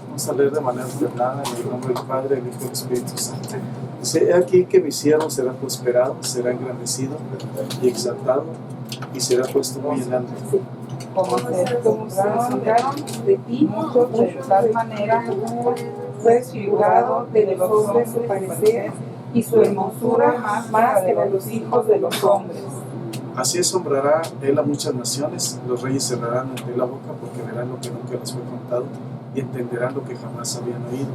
Vamos a leer de manera ordenada en el nombre del Padre, del Hijo y del Espíritu Santo. Dice: he aquí que mi siervo será prosperado, será engrandecido y exaltado, y será puesto muy en alto. Como se asombraron de ti muchos de tal manera, fue desfigurado de los hombres su parecer y su hermosura más que la de los hijos de los hombres. Así asombrará él a muchas naciones, los reyes cerrarán ante la boca porque verán lo que nunca les fue contado y entenderán lo que jamás habían oído.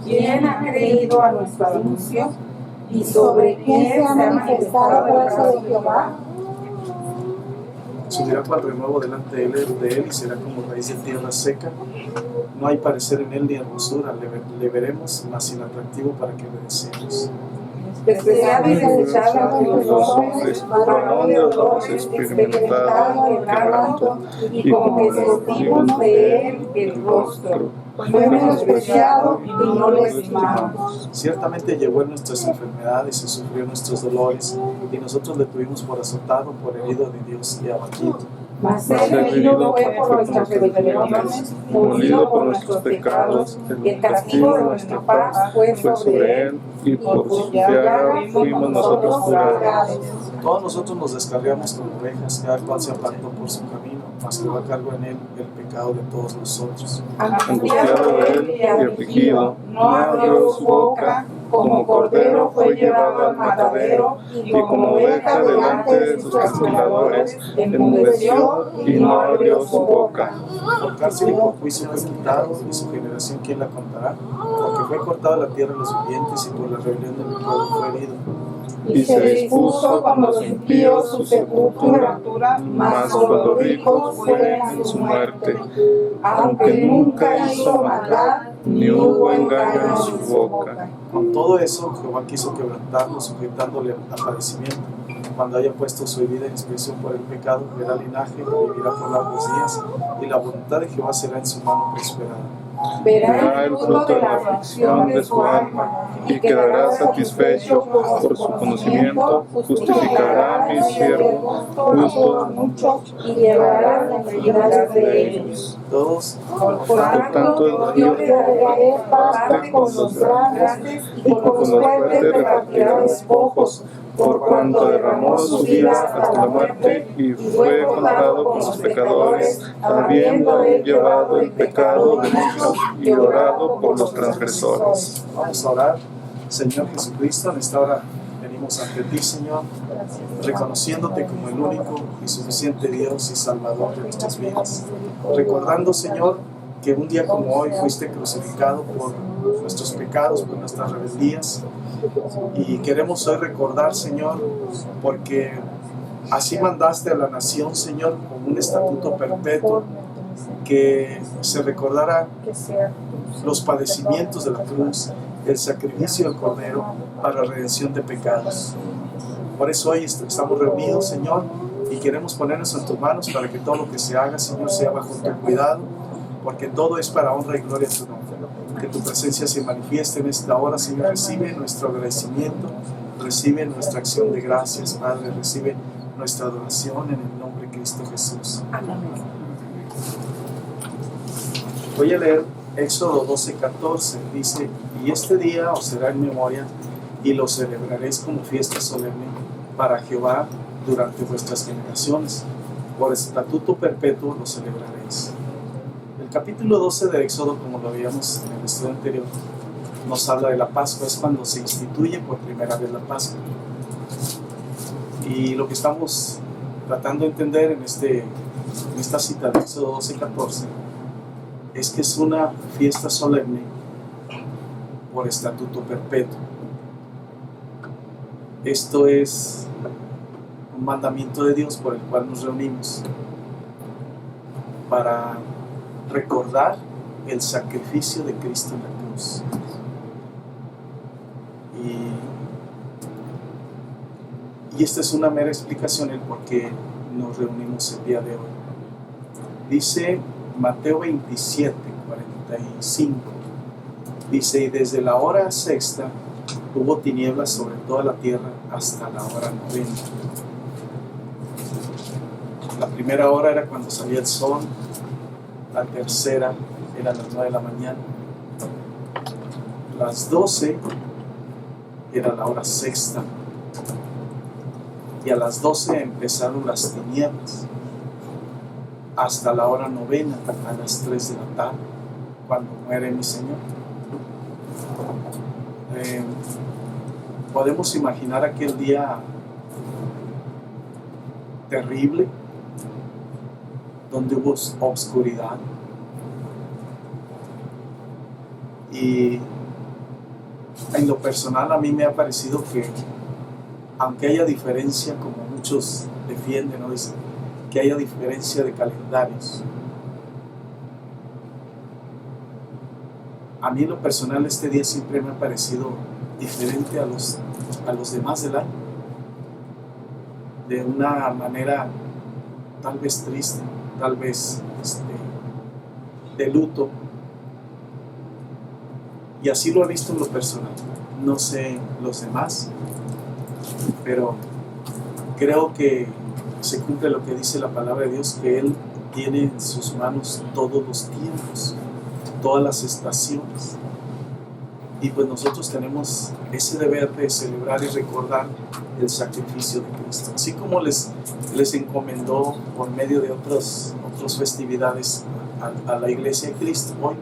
¿Quién ha creído a nuestro anuncio? ¿Y sobre quién se ha manifestado la gracia de Jehová? Subirá cual renuevo delante de él y será como raíz de tierra seca. No hay parecer en él ni hermosura, le veremos, mas inatractivo para que le deseemos. Despreciado y desechado de los hombres, varón de dolores, experimentado en quebranto, y como que sentimos de él el rostro. Fue menospreciado y no lo estimamos. Ciertamente llevó en nuestras enfermedades y sufrió nuestros dolores, y nosotros le tuvimos por azotado, por herido de Dios y abatido. Mas él herido fue por nuestras rebeliones, molido por nuestros pecados. El castigo de nuestra paz fue sobre él, y por su llaga fuimos nosotros curados. Todos nosotros nos descarriamos como ovejas, cada cual se apartó por su camino, mas que va a cargo en él el pecado de todos nosotros. Angustiado él y afligido, no abrió su boca, como cordero fue llevado al matadero, y como oveja delante de sus castigadores, enmudeció y no abrió su boca. Por cárcel y por juicio fue quitado, y su generación ¿quién la contará? Porque fue cortada la tierra de los vivientes, y por la rebelión de mi pueblo fue herido. Y se dispuso con los impíos su sepultura, mas con los ricos fue en su muerte. Aunque nunca hizo maldad, ni hubo engaño en su boca. Con todo eso, Jehová quiso quebrantarlo, sujetándole a padecimiento. Cuando haya puesto su vida en expiación por el pecado, verá linaje, vivirá por largos días, y la voluntad de Jehová será en su mano prosperada. Verá el fruto de la aflicción de su alma, y quedará satisfecho por su conocimiento, justificará a mis siervos justos muchos y llevará la iniquidad de ellos. Todos, Por tanto, Dios le dará parte con los grandes y con los fuertes repartirá despojos, por cuanto derramó su vida hasta la muerte y fue contado con los pecadores, habiendo él llevado el pecado de muchos y orado por los transgresores. vamos a orar. Señor Jesucristo, en esta hora venimos ante ti, Señor, reconociéndote como el único y suficiente Dios y Salvador de nuestras vidas. Recordando, Señor, que un día como hoy fuiste crucificado por nuestros pecados, por nuestras rebeldías. Y queremos hoy recordar, Señor, porque así mandaste a la nación, Señor, como un estatuto perpetuo, que se recordara los padecimientos de la cruz, el sacrificio del Cordero para la redención de pecados. Por eso hoy estamos reunidos, Señor, y queremos ponernos en tus manos para que todo lo que se haga, Señor, sea bajo tu cuidado, porque todo es para honra y gloria a tu nombre. Que tu presencia se manifieste en esta hora, Señor. Recibe nuestro agradecimiento, recibe nuestra acción de gracias, Padre, recibe nuestra adoración en el nombre de Cristo Jesús. Amén. Voy a leer Éxodo 12:14. Dice: y este día os será en memoria y lo celebraréis como fiesta solemne para Jehová durante vuestras generaciones. Por estatuto perpetuo lo celebraréis. El capítulo 12 de Éxodo, como lo veíamos en el estudio anterior, nos habla de la Pascua. Es cuando se instituye por primera vez la Pascua. Y lo que estamos tratando de entender en esta cita de Éxodo 12:14 es que es una fiesta solemne por estatuto perpetuo. Esto es un mandamiento de Dios por el cual nos reunimos para recordar el sacrificio de Cristo en la cruz. Y esta es una mera explicación del por qué nos reunimos el día de hoy. Dice Mateo 27:45. Dice: y desde la hora sexta hubo tinieblas sobre toda la tierra hasta la hora 90. La primera hora era cuando salía el sol. la tercera era a las 9 de la mañana, las 12 era la hora sexta, y a las 12 empezaron las tinieblas, hasta la hora novena, a las 3 de la tarde, cuando muere mi Señor. Podemos imaginar aquel día terrible, donde hubo obscuridad, y en lo personal a mí me ha parecido que, aunque haya diferencia, como muchos defienden o dicen, que haya diferencia de calendarios, a mí en lo personal este día siempre me ha parecido diferente a los demás del año, de una manera tal vez triste, tal vez de luto, y así lo he visto en lo personal. No sé los demás, pero creo que se cumple lo que dice la palabra de Dios, que Él tiene en sus manos todos los tiempos, todas las estaciones, y pues nosotros tenemos ese deber de celebrar y recordar el sacrificio de Cristo, así como les encomendó por medio de otras festividades a la iglesia de Cristo. Hoy,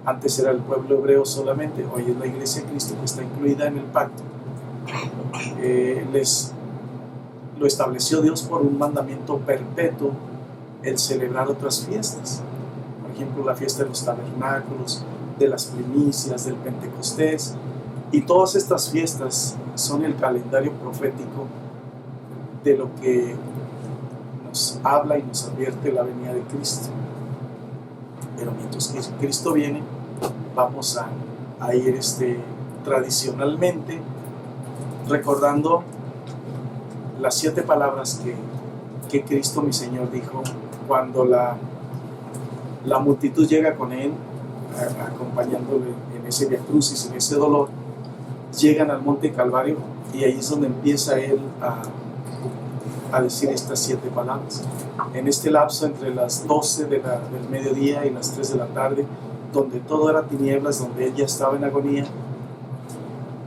antes era el pueblo hebreo solamente, hoy es la iglesia de Cristo que está incluida en el pacto. Lo estableció Dios por un mandamiento perpetuo, el celebrar otras fiestas, por ejemplo la fiesta de los tabernáculos, de las primicias, del Pentecostés, y todas estas fiestas son el calendario profético de lo que nos habla y nos advierte la venida de Cristo. Pero mientras que Cristo viene, vamos a ir tradicionalmente recordando las 7 palabras que Cristo mi Señor dijo cuando la multitud llega con Él, acompañándole en ese Via Crucis, en ese dolor. Llegan al Monte Calvario y ahí es donde empieza Él a decir estas 7 palabras. En este lapso entre las 12 del mediodía y las 3 de la tarde, donde todo era tinieblas, donde Él ya estaba en agonía,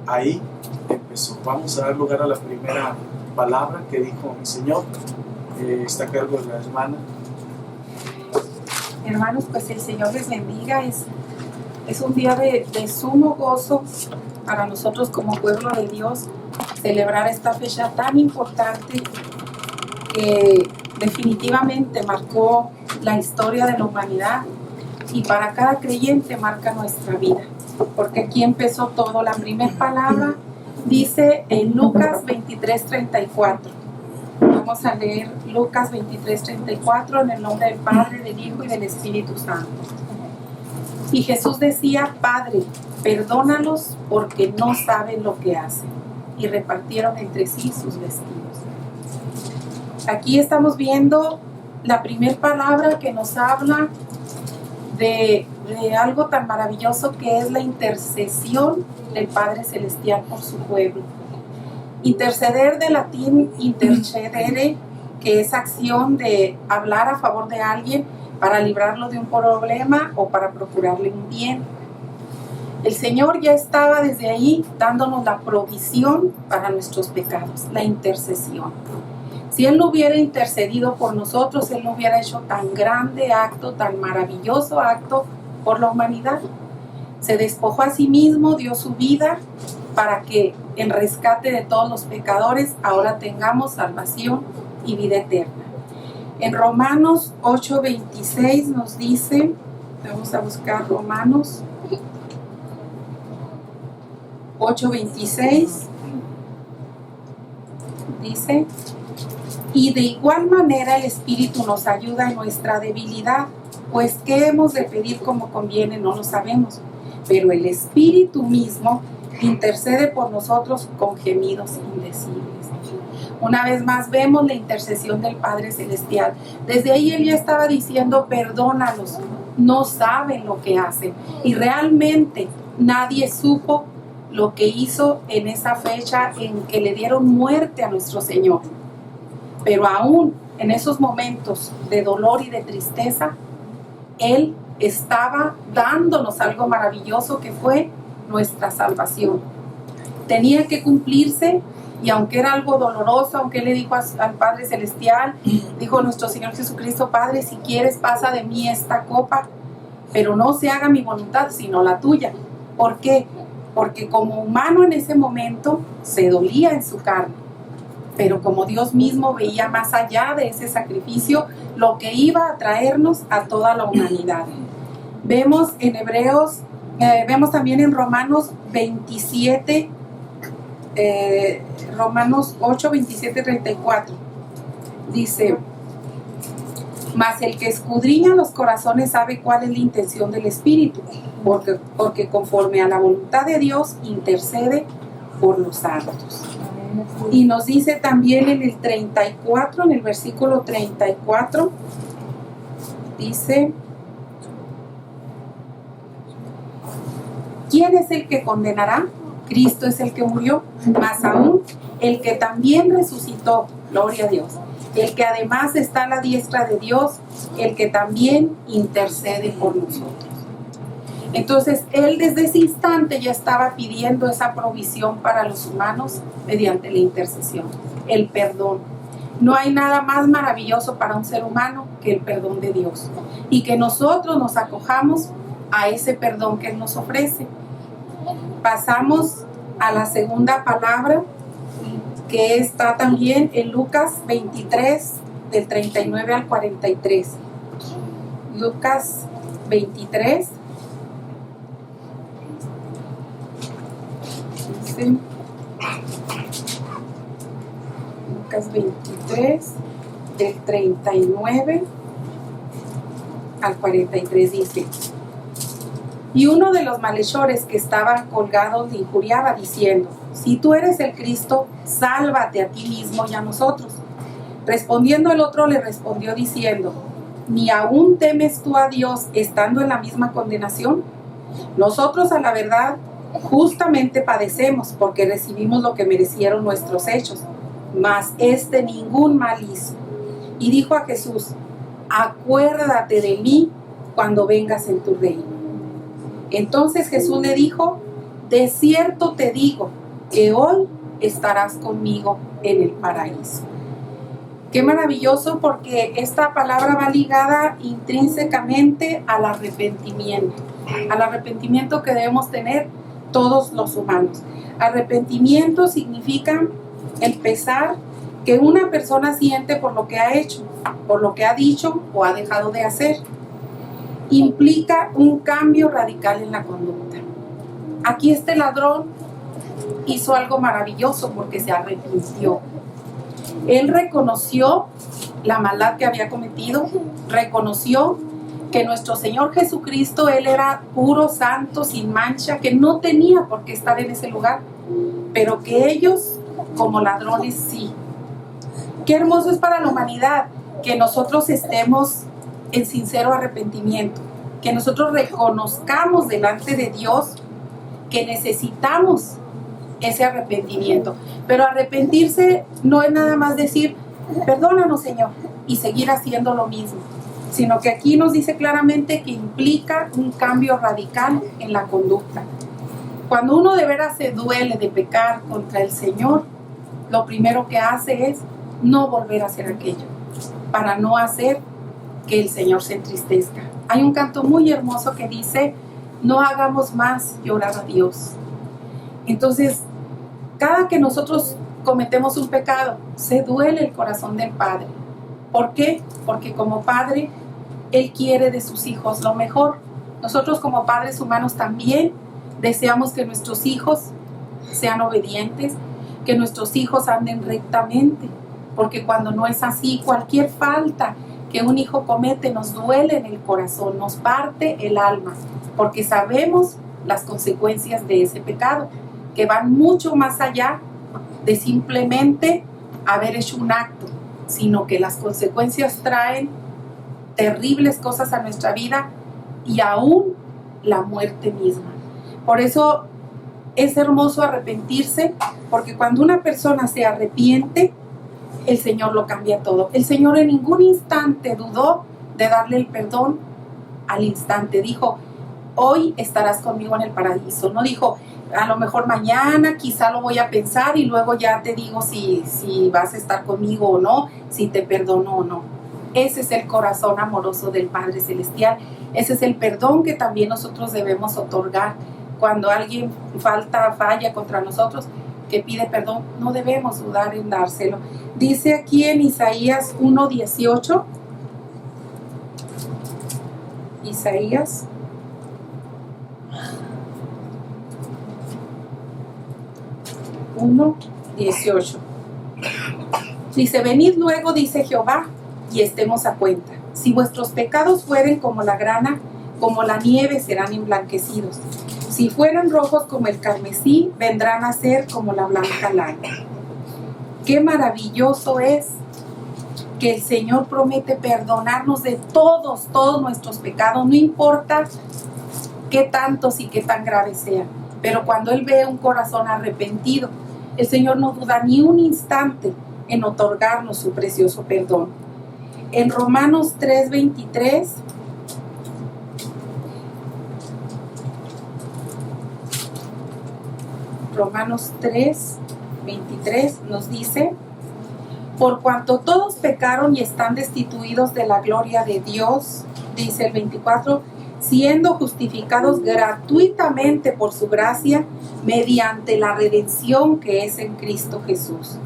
ahí empezó. Vamos a dar lugar a la primera palabra que dijo mi Señor. Está a cargo de la hermana. Hermanos, pues el Señor les bendiga. Es un día de sumo gozo para nosotros como pueblo de Dios celebrar esta fecha tan importante que definitivamente marcó la historia de la humanidad y para cada creyente marca nuestra vida, porque aquí empezó todo. La primera palabra dice en Lucas 23:34. Vamos a leer Lucas 23:34 en el nombre del Padre, del Hijo y del Espíritu Santo. Y Jesús decía: Padre, perdónalos porque no saben lo que hacen. Y repartieron entre sí sus vestidos. Aquí estamos viendo la primera palabra que nos habla de algo tan maravilloso que es la intercesión del Padre Celestial por su pueblo. Interceder, de latín intercedere, que es acción de hablar a favor de alguien para librarlo de un problema o para procurarle un bien. El Señor ya estaba desde ahí dándonos la provisión para nuestros pecados, la intercesión. Si Él no hubiera intercedido por nosotros, Él no hubiera hecho tan grande acto, tan maravilloso acto por la humanidad. Se despojó a sí mismo, dio su vida para que en rescate de todos los pecadores ahora tengamos salvación y vida eterna. En Romanos 8:26 nos dice, vamos a buscar Romanos 8:26, dice: y de igual manera el Espíritu nos ayuda en nuestra debilidad, pues qué hemos de pedir como conviene no lo sabemos, pero el Espíritu mismo intercede por nosotros con gemidos indecibles. Una vez más vemos la intercesión del Padre Celestial. Desde ahí Él ya estaba diciendo: perdónalos, no saben lo que hacen. Y realmente nadie supo lo que hizo en esa fecha en que le dieron muerte a nuestro Señor. Pero aún en esos momentos de dolor y de tristeza, Él estaba dándonos algo maravilloso que fue nuestra salvación. Tenía que cumplirse, y aunque era algo doloroso, aunque Él le dijo al Padre Celestial, dijo nuestro Señor Jesucristo: Padre, si quieres pasa de mí esta copa, pero no se haga mi voluntad sino la tuya. ¿Por qué? Porque como humano en ese momento se dolía en su carne, pero como Dios mismo veía más allá de ese sacrificio lo que iba a traernos a toda la humanidad. Vemos en Hebreos, vemos también en Romanos 27, Romanos 8, 27, 34. Dice: mas el que escudriña los corazones sabe cuál es la intención del Espíritu, porque conforme a la voluntad de Dios intercede por los santos. Y nos dice también en el 34, en el versículo 34, dice: ¿quién es el que condenará? Cristo es el que murió, más aún el que también resucitó, gloria a Dios, el que además está a la diestra de Dios, el que también intercede por nosotros. Entonces, Él desde ese instante ya estaba pidiendo esa provisión para los humanos mediante la intercesión, el perdón. No hay nada más maravilloso para un ser humano que el perdón de Dios, y que nosotros nos acojamos a ese perdón que Él nos ofrece. Pasamos a la segunda palabra, que está también en Lucas 23, del 39 al 43. Lucas 23. Dice, Lucas 23, del 39 al 43 dice: y uno de los malhechores que estaban colgados le injuriaba diciendo: si tú eres el Cristo, sálvate a ti mismo y a nosotros. Respondiendo el otro le respondió diciendo: ¿ni aún temes tú a Dios estando en la misma condenación? Nosotros a la verdad justamente padecemos, porque recibimos lo que merecieron nuestros hechos, mas este ningún mal hizo. Y dijo a Jesús: acuérdate de mí cuando vengas en tu reino. Entonces Jesús le dijo: de cierto te digo que hoy estarás conmigo en el paraíso. Qué maravilloso, porque esta palabra va ligada intrínsecamente al arrepentimiento que debemos tener todos los humanos. Arrepentimiento significa el pesar que una persona siente por lo que ha hecho, por lo que ha dicho o ha dejado de hacer. Implica un cambio radical en la conducta. Aquí este ladrón hizo algo maravilloso porque se arrepintió. Él reconoció la maldad que había cometido, reconoció que nuestro Señor Jesucristo, Él era puro, santo, sin mancha, que no tenía por qué estar en ese lugar, pero que ellos, como ladrones, sí. Qué hermoso es para la humanidad que nosotros estemos en sincero arrepentimiento, que nosotros reconozcamos delante de Dios que necesitamos ese arrepentimiento. Pero arrepentirse no es nada más decir: perdónanos, Señor, y seguir haciendo lo mismo, sino que aquí nos dice claramente que implica un cambio radical en la conducta. Cuando uno de veras se duele de pecar contra el Señor, lo primero que hace es no volver a hacer aquello, para no hacer que el Señor se entristezca. Hay un canto muy hermoso que dice: no hagamos más llorar a Dios. Entonces, cada que nosotros cometemos un pecado, se duele el corazón del Padre. ¿Por qué? Porque como Padre, Él quiere de sus hijos lo mejor. Nosotros como padres humanos también deseamos que nuestros hijos sean obedientes, que nuestros hijos anden rectamente, porque cuando no es así, cualquier falta que un hijo comete nos duele en el corazón, nos parte el alma, porque sabemos las consecuencias de ese pecado, que van mucho más allá de simplemente haber hecho un acto, sino que las consecuencias traen terribles cosas a nuestra vida y aún la muerte misma. Por eso es hermoso arrepentirse, porque cuando una persona se arrepiente, el Señor lo cambia todo. El Señor en ningún instante dudó de darle el perdón al instante. Dijo, hoy estarás conmigo en el paraíso. No dijo, a lo mejor mañana, quizá lo voy a pensar y luego ya te digo si vas a estar conmigo o no, si te perdono o no. Ese es el corazón amoroso del Padre Celestial. Ese es el perdón que también nosotros debemos otorgar. Cuando alguien falla contra nosotros, que pide perdón, no debemos dudar en dárselo. Dice aquí en Isaías 1:18, Isaías 1:18. Dice, venid luego, dice Jehová, y estemos a cuenta. Si vuestros pecados fueren como la grana, como la nieve serán emblanquecidos. Si fueran rojos como el carmesí, vendrán a ser como la blanca lana. Qué maravilloso es que el Señor promete perdonarnos de todos nuestros pecados, no importa qué tantos y qué tan graves sean. Pero cuando Él ve un corazón arrepentido, el Señor no duda ni un instante en otorgarnos su precioso perdón. En Romanos 3:23, Romanos 3:23 nos dice, por cuanto todos pecaron y están destituidos de la gloria de Dios, dice el 24, siendo justificados gratuitamente por su gracia, mediante la redención que es en Cristo Jesús.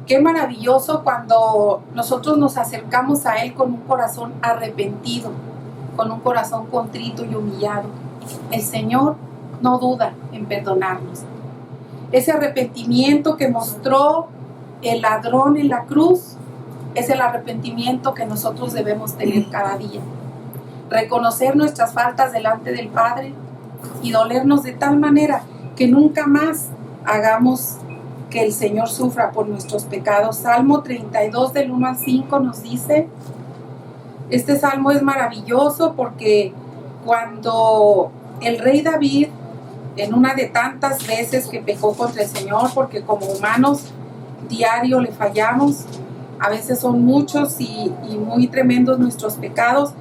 Qué maravilloso cuando nosotros nos acercamos a Él con un corazón arrepentido, con un corazón contrito y humillado. El Señor no duda en perdonarnos. Ese arrepentimiento que mostró el ladrón en la cruz es el arrepentimiento que nosotros debemos tener cada día. Reconocer nuestras faltas delante del Padre y dolernos de tal manera que nunca más hagamos que el Señor sufra por nuestros pecados. Salmo 32 del 1 al 5 nos dice, este salmo es maravilloso porque cuando el rey David, en una de tantas veces que pecó contra el Señor, porque como humanos diario le fallamos, a veces son muchos y muy tremendos nuestros pecados,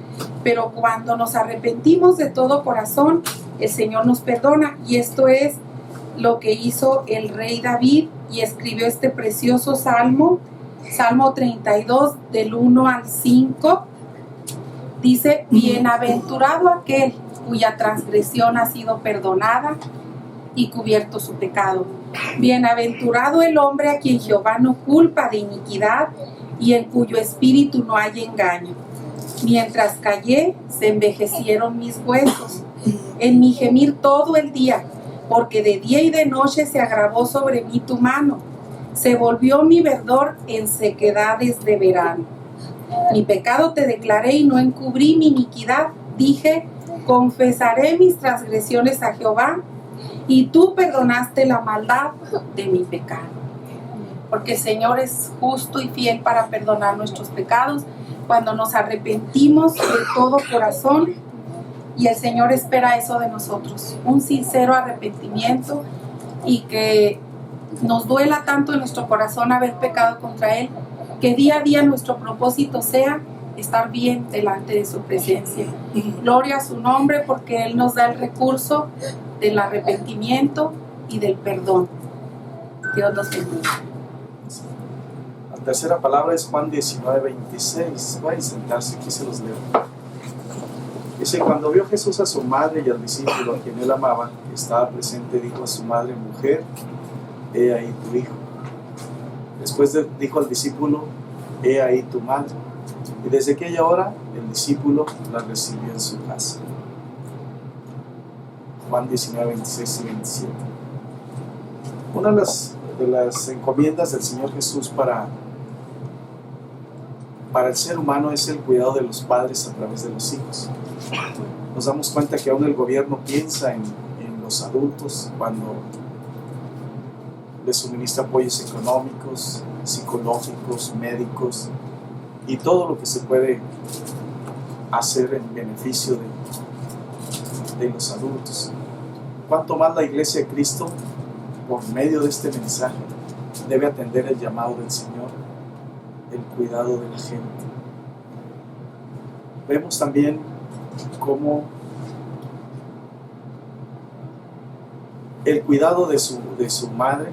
pero cuando nos arrepentimos de todo corazón, el Señor nos perdona, y esto es lo que hizo el rey David, y escribió este precioso salmo, Salmo 32 del 1 al 5, dice, bienaventurado aquel cuya transgresión ha sido perdonada y cubierto su pecado. Bienaventurado el hombre a quien Jehová no culpa de iniquidad y en cuyo espíritu no hay engaño. Mientras callé, se envejecieron mis huesos, en mi gemir todo el día, porque de día y de noche se agravó sobre mí tu mano. Se volvió mi verdor en sequedades de verano. Mi pecado te declaré y no encubrí mi iniquidad. Dije, confesaré mis transgresiones a Jehová, y tú perdonaste la maldad de mi pecado. Porque el Señor es justo y fiel para perdonar nuestros pecados cuando nos arrepentimos de todo corazón, y el Señor espera eso de nosotros, un sincero arrepentimiento, y que nos duela tanto en nuestro corazón haber pecado contra Él, que día a día nuestro propósito sea estar bien delante de su presencia. Gloria a su nombre, porque Él nos da el recurso del arrepentimiento y del perdón. Dios nos bendiga. La tercera palabra es Juan 19:26. Voy a sentarse, aquí se los leo. Dice, cuando vio Jesús a su madre y al discípulo a quien él amaba, que estaba presente, dijo a su madre, mujer, he ahí tu hijo. Después dijo al discípulo, he ahí tu madre. Y desde aquella hora el discípulo la recibió en su casa. Juan 19:26 y 27. Una de las encomiendas del Señor Jesús para el ser humano es el cuidado de los padres a través de los hijos. Nos damos cuenta que aún el gobierno piensa en los adultos cuando les suministra apoyos económicos, psicológicos, médicos y todo lo que se puede hacer en beneficio de los adultos. Cuanto más la Iglesia de Cristo, por medio de este mensaje, debe atender el llamado del Señor, el cuidado de la gente. Vemos también cómo el cuidado de su madre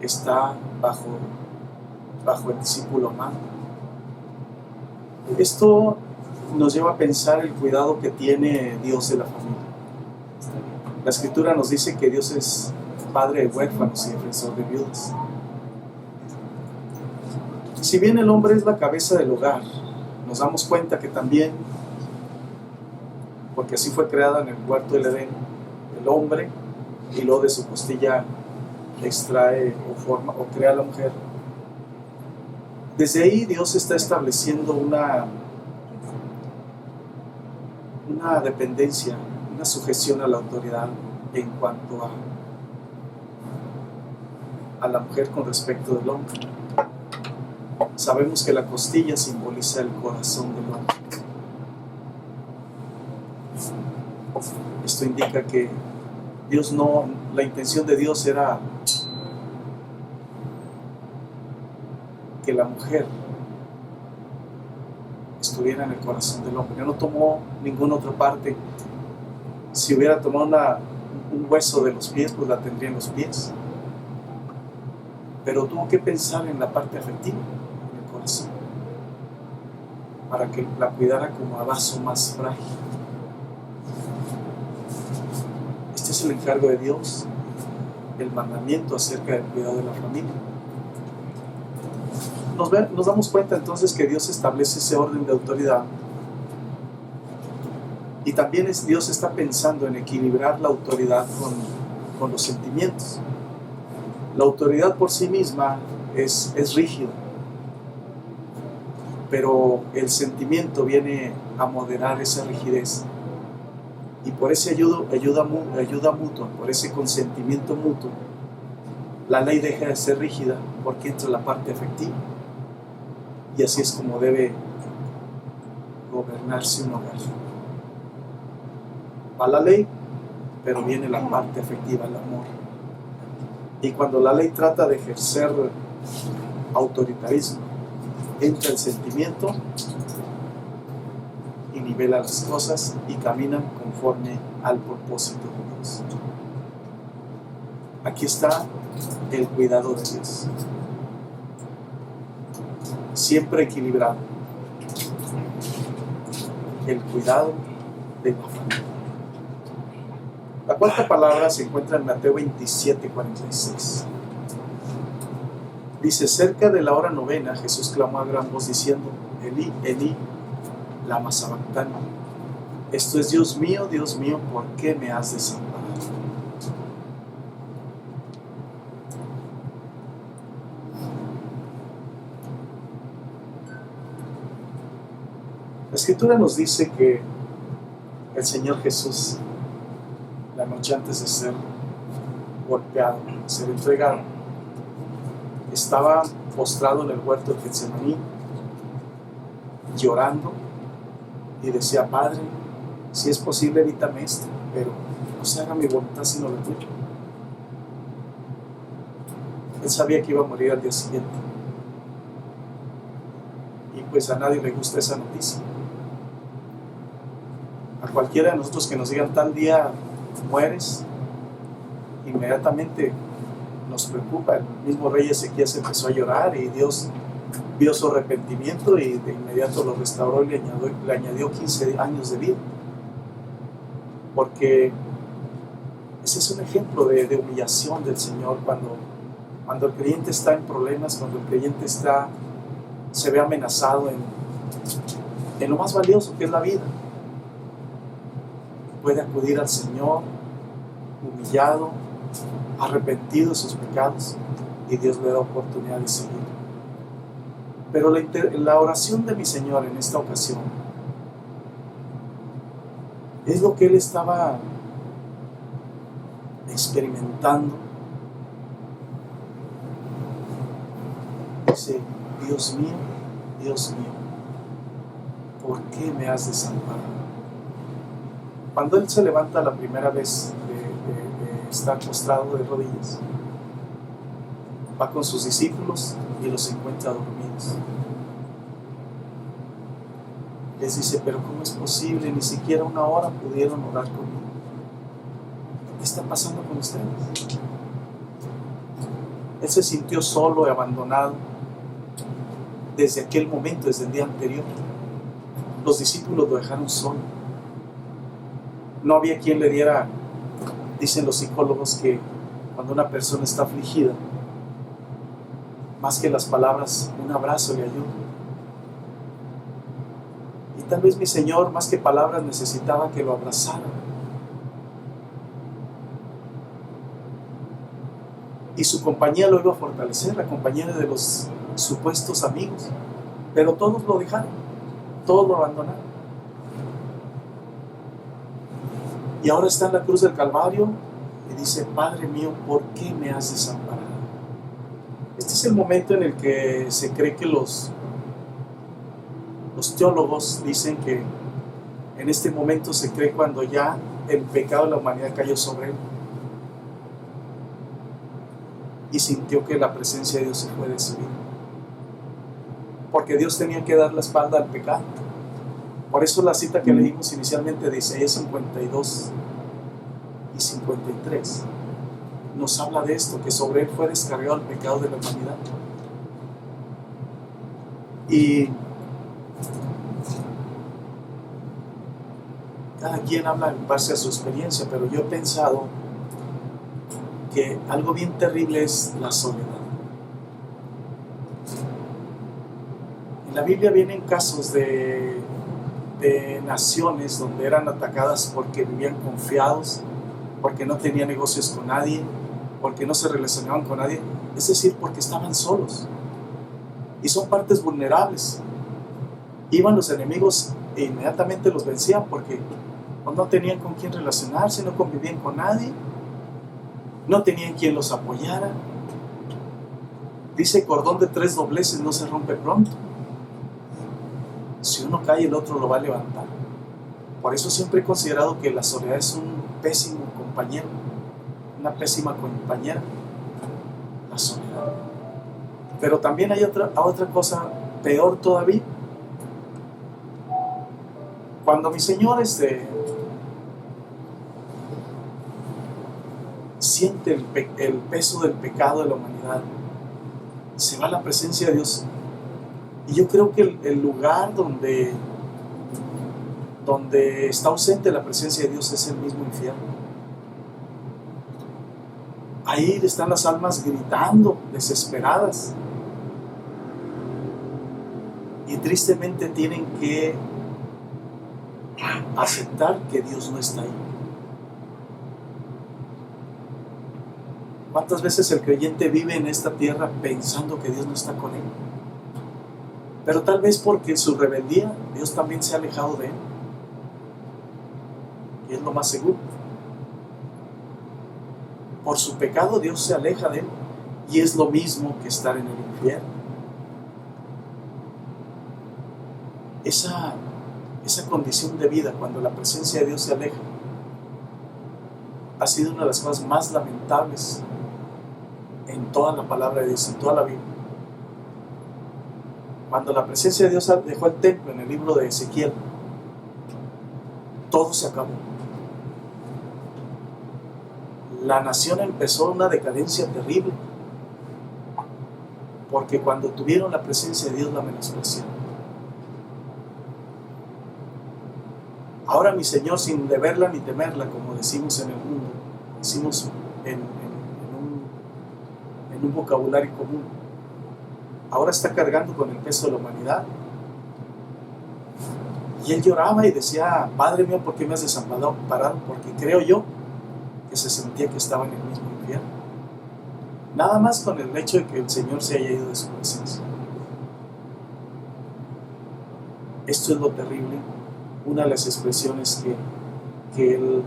está bajo el discípulo amado. Esto nos lleva a pensar el cuidado que tiene Dios de la familia. La Escritura nos dice que Dios es padre de huérfanos y defensor de viudas. Si bien el hombre es la cabeza del hogar, nos damos cuenta que también, porque así fue creada en el huerto del Edén, el hombre, y luego de su costilla extrae o crea a la mujer. Desde ahí Dios está estableciendo una dependencia, una sujeción a la autoridad en cuanto a la mujer con respecto del hombre. Sabemos que la costilla simboliza el corazón del hombre. Esto indica que la intención de Dios era que la mujer estuviera en el corazón del hombre. No tomó ninguna otra parte. Si hubiera tomado un hueso de los pies, pues la tendría en los pies. Pero tuvo que pensar en la parte afectiva, en el corazón, para que la cuidara como a vaso más frágil. Este es el encargo de Dios, el mandamiento acerca del cuidado de la familia. Nos damos cuenta entonces que Dios establece ese orden de autoridad, y también Dios está pensando en equilibrar la autoridad con los sentimientos. La autoridad por sí misma es rígida, pero el sentimiento viene a moderar esa rigidez, y por ese ayuda mutua, por ese consentimiento mutuo, la ley deja de ser rígida porque entra la parte afectiva. Y así es como debe gobernarse un hogar. Va la ley, pero viene la parte afectiva, el amor. Y cuando la ley trata de ejercer autoritarismo, entra el sentimiento y nivela las cosas y caminan conforme al propósito de Dios. Aquí está el cuidado de Dios, siempre equilibrado, el cuidado de la familia. La cuarta palabra se encuentra en Mateo 27:46. Dice: cerca de la hora novena, Jesús clamó a gran voz diciendo: Elí, Elí, lama sabactani. Esto es: Dios mío, ¿por qué me has desamparado? La Escritura nos dice que el Señor Jesús, la noche antes de ser golpeado, ser entregado, estaba postrado en el huerto de Getsemaní, llorando, y decía: Padre, si es posible, evítame esto, pero no se haga mi voluntad sino la tuya. Él sabía que iba a morir al día siguiente, y pues a nadie le gusta esa noticia. A cualquiera de nosotros que nos digan: tal día mueres, inmediatamente nos preocupa. El mismo rey Ezequías empezó a llorar, y Dios vio su arrepentimiento y de inmediato lo restauró y le añadió 15 años de vida, porque ese es un ejemplo de humillación del Señor. Cuando el creyente está en problemas, cuando el creyente se ve amenazado en lo más valioso, que es la vida, puede acudir al Señor humillado, arrepentido de sus pecados, y Dios le da oportunidad de seguir. Pero la oración de mi Señor en esta ocasión es lo que Él estaba experimentando. Dice: Dios mío, ¿por qué me has desamparado? Cuando Él se levanta la primera vez de estar postrado de rodillas, va con sus discípulos y los encuentra dormidos. les dice, pero ¿cómo es posible? Ni siquiera una hora pudieron orar conmigo. ¿Qué está pasando con ustedes? Él se sintió solo y abandonado desde aquel momento, desde el día anterior. Los discípulos lo dejaron solo. No había quien le diera, dicen los psicólogos, que cuando una persona está afligida, más que las palabras, un abrazo le ayuda. Y tal vez mi Señor, más que palabras, necesitaba que lo abrazaran. Y su compañía lo iba a fortalecer, la compañía de los supuestos amigos. Pero todos lo dejaron, todos lo abandonaron. Y ahora está en la cruz del Calvario y dice, Padre mío, ¿por qué me has desamparado? Este es el momento en el que se cree que los teólogos dicen que en este momento se cree cuando ya el pecado de la humanidad cayó sobre él y sintió que la presencia de Dios se fue de su vida, porque Dios tenía que dar la espalda al pecado. Por eso la cita que leímos inicialmente de Isaías 52 y 53 nos habla de esto, que sobre él fue descargado el pecado de la humanidad. Y cada quien habla en base a su experiencia, pero yo he pensado que algo bien terrible es la soledad. En la Biblia vienen casos de naciones donde eran atacadas porque vivían confiados, porque no tenían negocios con nadie, porque no se relacionaban con nadie, es decir, porque estaban solos. Y son partes vulnerables. Iban los enemigos e inmediatamente los vencían porque no tenían con quién relacionarse, no convivían con nadie, no tenían quien los apoyara. Dice, cordón de 3 dobleces no se rompe pronto. Si uno cae, el otro lo va a levantar. Por eso siempre he considerado que la soledad es un pésimo compañero, una pésima compañera, la soledad. Pero también hay otra cosa peor todavía. Cuando mi Señor siente el peso del pecado de la humanidad, se va a la presencia de Dios. Y yo creo que el lugar donde está ausente la presencia de Dios es el mismo infierno. Ahí están las almas gritando, desesperadas. Y tristemente tienen que aceptar que Dios no está ahí. ¿Cuántas veces el creyente vive en esta tierra pensando que Dios no está con él? Pero tal vez porque en su rebeldía Dios también se ha alejado de él. Y es lo más seguro. Por su pecado Dios se aleja de él. Y es lo mismo que estar en el infierno. Esa condición de vida, cuando la presencia de Dios se aleja, ha sido una de las cosas más lamentables en toda la palabra de Dios, en toda la Biblia. Cuando la presencia de Dios dejó el templo en el libro de Ezequiel, todo se acabó. La nación empezó una decadencia terrible, porque cuando tuvieron la presencia de Dios la menospreciaron. Ahora mi Señor, sin deberla ni temerla, como decimos en el mundo, decimos en un vocabulario común, ahora está cargando con el peso de la humanidad. Y él lloraba y decía, Padre mío, ¿por qué me has desamparado? Porque creo yo que se sentía que estaba en el mismo infierno. Nada más con el hecho de que el Señor se haya ido de su presencia. Esto es lo terrible. Una de las expresiones que él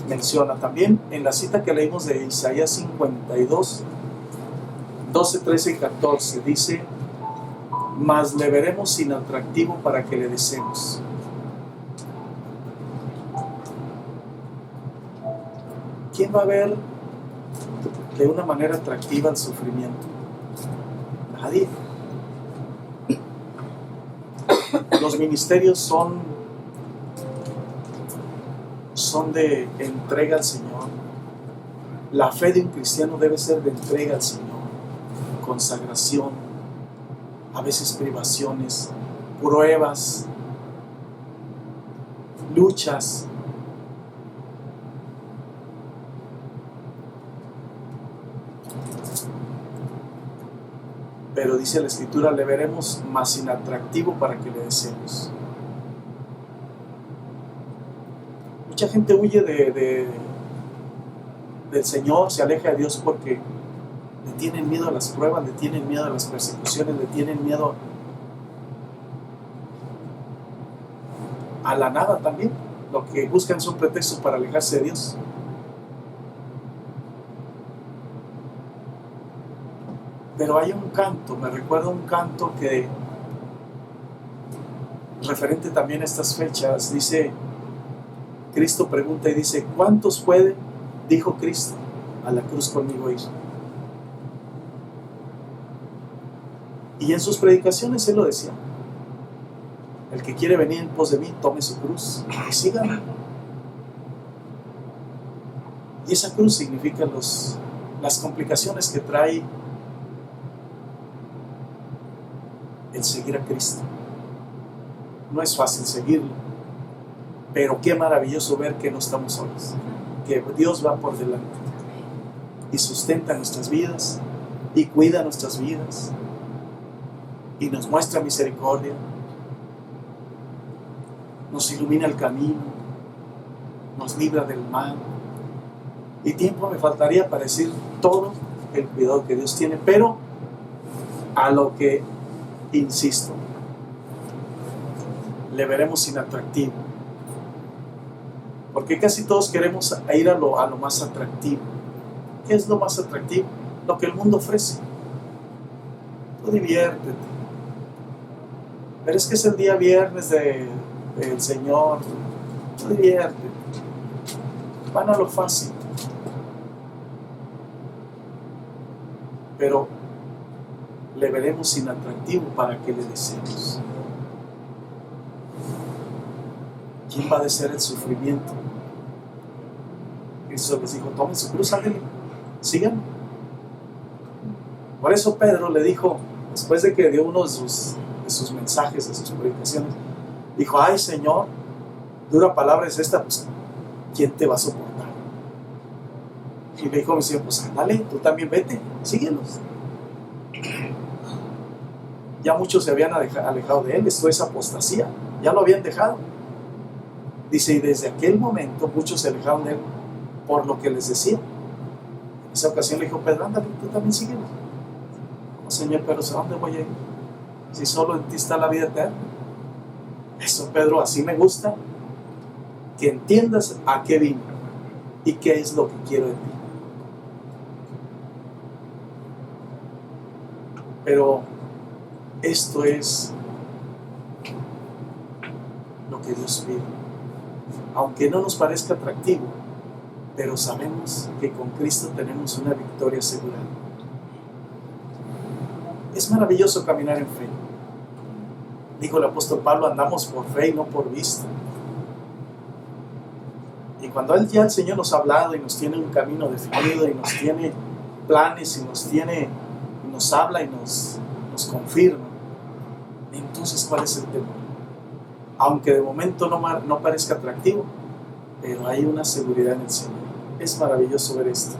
menciona también en la cita que leímos de Isaías 52, 12, 13 y 14, dice, mas le veremos sin atractivo para que le deseemos. ¿Quién va a ver de una manera atractiva el sufrimiento? Nadie. Los ministerios son de entrega al Señor. La fe de un cristiano debe ser de entrega al Señor, consagración, a veces privaciones, pruebas, luchas. Pero dice la Escritura, le veremos más inatractivo para que le deseemos. Mucha gente huye del Señor, se aleja de Dios porque le tienen miedo a las pruebas, le tienen miedo a las persecuciones, le tienen miedo a la nada también. Lo que buscan son pretextos para alejarse de Dios. Pero hay un canto, me recuerda un canto que, referente también a estas fechas, dice, Cristo pregunta y dice, ¿cuántos pueden, dijo Cristo, a la cruz conmigo ir? Y en sus predicaciones Él lo decía, el que quiere venir en pos de mí, tome su cruz y sígame. Y esa cruz significa las complicaciones que trae el seguir a Cristo. No es fácil seguirlo, pero qué maravilloso ver que no estamos solos, que Dios va por delante y sustenta nuestras vidas y cuida nuestras vidas y nos muestra misericordia, nos ilumina el camino, nos libra del mal. Y tiempo me faltaría para decir todo el cuidado que Dios tiene, pero a lo que insisto, le veremos inatractivo, porque casi todos queremos ir a lo más atractivo. ¿Qué es lo más atractivo? Lo que el mundo ofrece. Tú diviértete, pero es que es el día viernes del Señor. Tú diviértete, van a lo fácil, pero le veremos inatractivo para que le deseemos. ¿Quién va a desear el sufrimiento? Cristo les dijo, tomen su cruz, ándale, sigan. Por eso Pedro le dijo, después de que dio uno de sus mensajes, de sus predicaciones, dijo, ay Señor, dura palabra es esta, pues ¿quién te va a soportar? Y le dijo mi Señor, pues ándale, tú también vete, síguelos. Ya muchos se habían alejado de él, esto es apostasía, ya lo habían dejado. Dice, y desde aquel momento muchos se alejaron de él por lo que les decía. En esa ocasión le dijo Pedro, ándale, tú también síguelo. Oh, Señor, pero ¿a dónde voy a ir? Si solo en ti está la vida eterna. Eso, Pedro, así me gusta que entiendas a qué vino y qué es lo que quiero de ti. Pero esto es lo que Dios pide. Aunque no nos parezca atractivo, pero sabemos que con Cristo tenemos una victoria asegurada. Es maravilloso caminar en fe. Dijo el apóstol Pablo, andamos por fe y no por vista. Y cuando ya el Señor nos ha hablado y nos tiene un camino definido y nos tiene planes y nos habla y nos confirma, entonces ¿cuál es el temor? Aunque de momento no parezca atractivo, pero hay una seguridad en el Señor. Es maravilloso ver esto.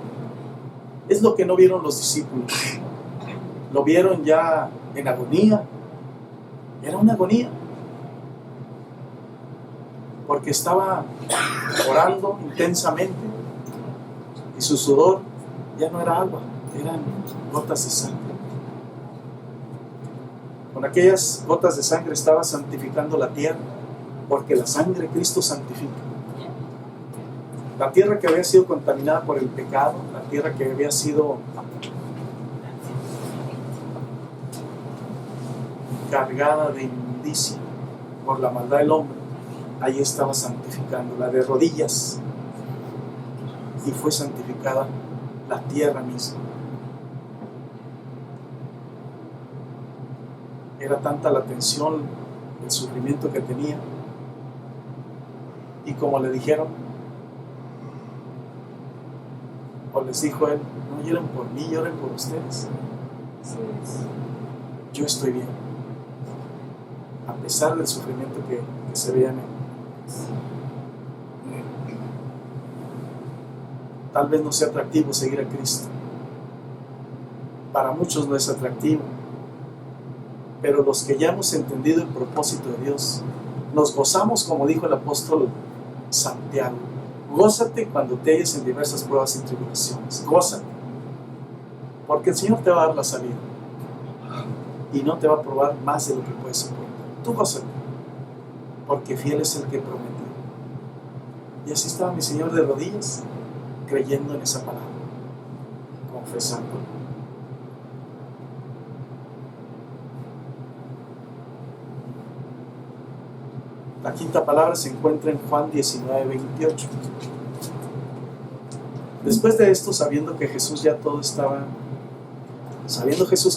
Es lo que no vieron los discípulos. Lo vieron ya en agonía. Era una agonía, porque estaba orando intensamente y su sudor ya no era agua, eran gotas de sangre. Con aquellas gotas de sangre estaba santificando la tierra, porque la sangre de Cristo santifica. La tierra que había sido contaminada por el pecado, la tierra que había sido cargada de inmundicia por la maldad del hombre, ahí estaba santificándola de rodillas, y fue santificada la tierra misma. Era tanta la tensión el sufrimiento que tenía. Y como le dijeron, o les dijo él, no lloren por mí, lloren por ustedes. Yo estoy bien, a pesar del sufrimiento que se veía en él. Tal vez no sea atractivo seguir a Cristo. Para muchos no es atractivo. Pero los que ya hemos entendido el propósito de Dios, nos gozamos, como dijo el apóstol Santiago. Gózate cuando te halles en diversas pruebas y tribulaciones. Gózate. Porque el Señor te va a dar la salida. Y no te va a probar más de lo que puedes soportar. Tú gózate. Porque fiel es el que prometió. Y así estaba mi Señor de rodillas, creyendo en esa palabra, confesándolo. La quinta palabra se encuentra en Juan 19:28. Después de esto, sabiendo Jesús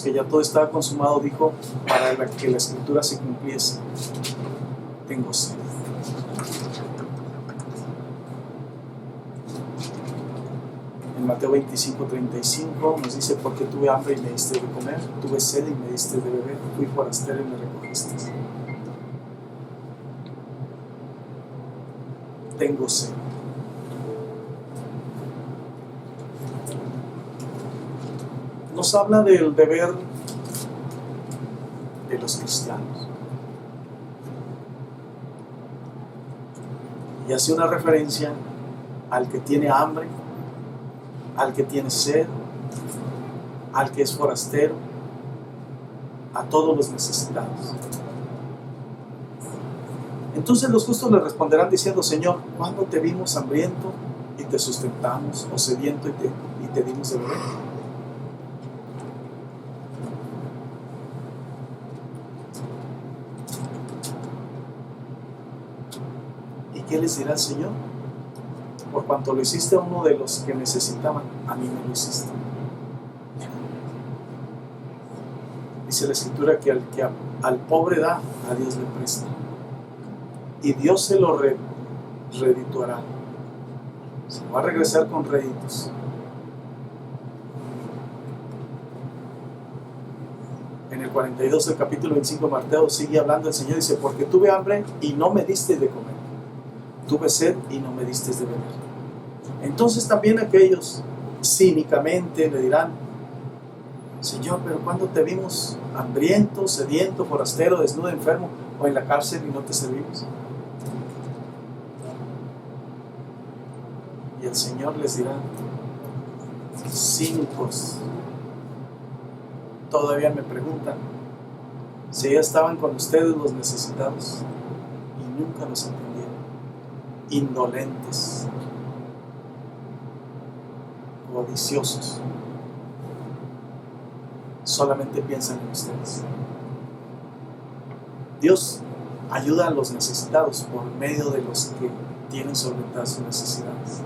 que ya todo estaba consumado, dijo, para que la escritura se cumpliese, tengo sed. En Mateo 25:35 nos dice, porque tuve hambre y me diste de comer, tuve sed y me diste de beber, fui forastero y me recogiste. Tengo sed. Nos habla del deber de los cristianos. Y hace una referencia al que tiene hambre, al que tiene sed, al que es forastero, a todos los necesitados. Entonces los justos le responderán diciendo, Señor, ¿cuándo te vimos hambriento y te sustentamos, o sediento y te dimos de beber? ¿Y qué les dirá el Señor? Por cuanto lo hiciste a uno de los que necesitaban, a mí me lo hiciste. Dice la Escritura que al pobre da, a Dios le presta. Y Dios se lo redituará. Se va a regresar con réditos. En el 42 del capítulo 25 de Mateo sigue hablando el Señor, dice, porque tuve hambre y no me diste de comer, tuve sed y no me diste de beber. Entonces también aquellos cínicamente le dirán, Señor, pero ¿cuándo te vimos hambriento, sediento, forastero, desnudo, enfermo o en la cárcel y no te servimos? Y el Señor les dirá, cínicos, todavía me preguntan si ya estaban con ustedes los necesitados y nunca los atendieron. Indolentes, codiciosos, solamente piensan en ustedes. Dios ayuda a los necesitados por medio de los que tienen solventadas sus necesidades.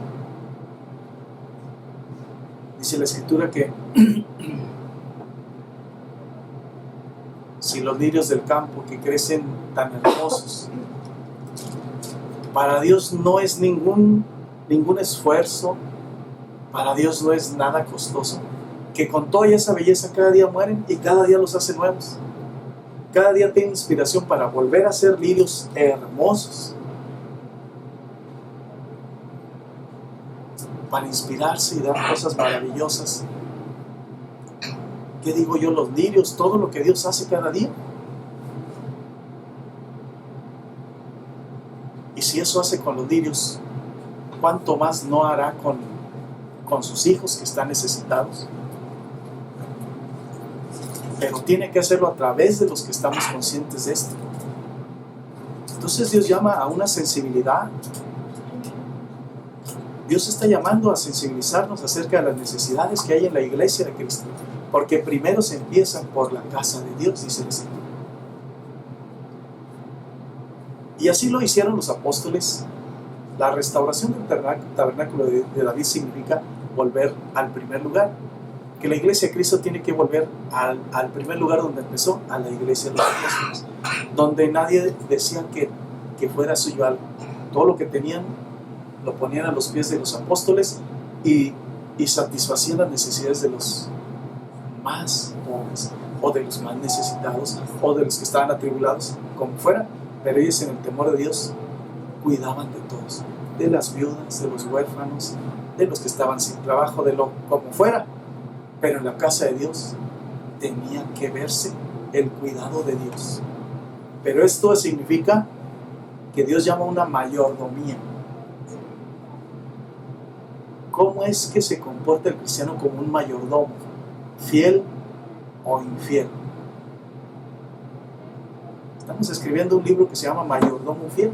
Dice la Escritura que si los lirios del campo que crecen tan hermosos, para Dios no es ningún esfuerzo, para Dios no es nada costoso, que con toda esa belleza cada día mueren y cada día los hace nuevos. Cada día tiene inspiración para volver a ser lirios hermosos, para inspirarse y dar cosas maravillosas. ¿Qué digo yo? Los lirios, todo lo que Dios hace cada día. Y si eso hace con los lirios, ¿cuánto más no hará con sus hijos que están necesitados? Pero tiene que hacerlo a través de los que estamos conscientes de esto. Entonces Dios llama a una sensibilidad. Dios está llamando a sensibilizarnos acerca de las necesidades que hay en la iglesia de Cristo, porque primero se empiezan por la casa de Dios, dice el Señor. Y así lo hicieron los apóstoles. La restauración del tabernáculo de David significa volver al primer lugar, que la iglesia de Cristo tiene que volver al primer lugar donde empezó, a la iglesia de los apóstoles, donde nadie decía que fuera suyo algo. Todo lo que tenían lo ponían a los pies de los apóstoles y satisfacían las necesidades de los más pobres, o de los más necesitados, o de los que estaban atribulados, como fuera. Pero ellos, en el temor de Dios, cuidaban de todos, de las viudas, de los huérfanos, de los que estaban sin trabajo, de lo como fuera. Pero en la casa de Dios tenía que verse el cuidado de Dios. Pero esto significa que Dios llama una mayordomía. ¿Cómo es que se comporta el cristiano como un mayordomo? ¿Fiel o infiel? Estamos escribiendo un libro que se llama Mayordomo Fiel.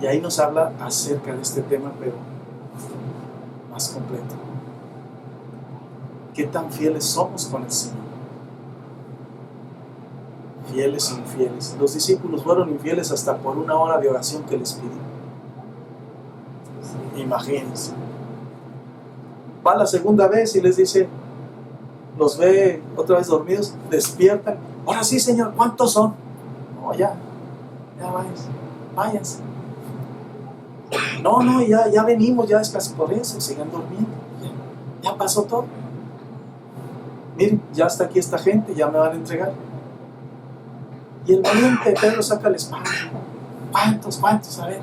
Y ahí nos habla acerca de este tema, pero más completo. ¿Qué tan fieles somos con el Señor? Fieles e infieles. Los discípulos fueron infieles hasta por una hora de oración que les pidió. Imagínense. Va la segunda vez y les dice, los ve otra vez dormidos, despiertan. Ahora sí, Señor, ¿cuántos son? No, ya váyanse. No, ya venimos, ya descansamos. Por eso, sigan durmiendo. Ya pasó todo. Miren, ya está aquí esta gente, ya me van a entregar. Y el valiente Pedro saca la espada. ¿Cuántos? A ver.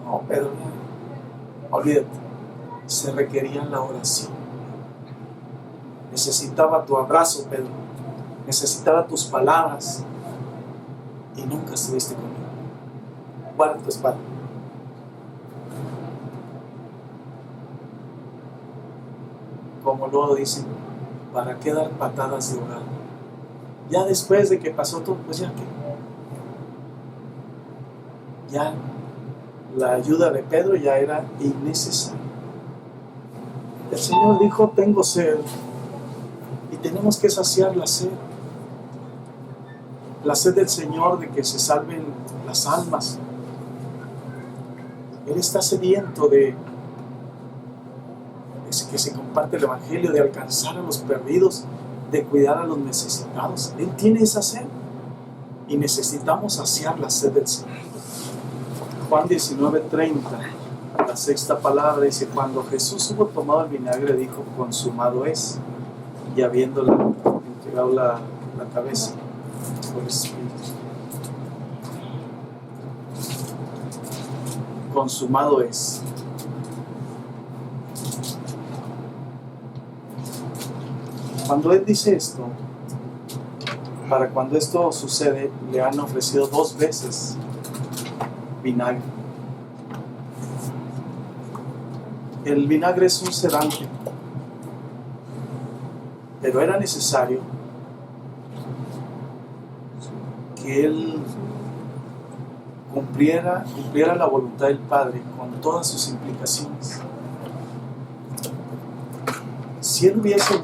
No, Pedro, ya. Olvídate. Se requería la oración. Necesitaba tu abrazo, Pedro. Necesitaba tus palabras. Y nunca estuviste conmigo. Guarda tu espada. Como luego dicen, ¿para qué dar patadas de ahogado? Ya después de que pasó todo, pues ya que. Ya la ayuda de Pedro ya era innecesaria. El Señor dijo, tengo sed. Y tenemos que saciar la sed. La sed del Señor de que se salven las almas. Él está sediento de que se comparte el Evangelio, de alcanzar a los perdidos, de cuidar a los necesitados. Él tiene esa sed y necesitamos saciar la sed del Señor. Juan 19:30, la sexta palabra dice, cuando Jesús hubo tomado el vinagre, dijo, consumado es, y habiéndole entregado la cabeza por el Espíritu. Consumado es. Cuando Él dice esto, para cuando esto sucede, le han ofrecido 2 veces vinagre. El vinagre es un sedante, pero era necesario que Él cumpliera la voluntad del Padre con todas sus implicaciones. Si Él hubiese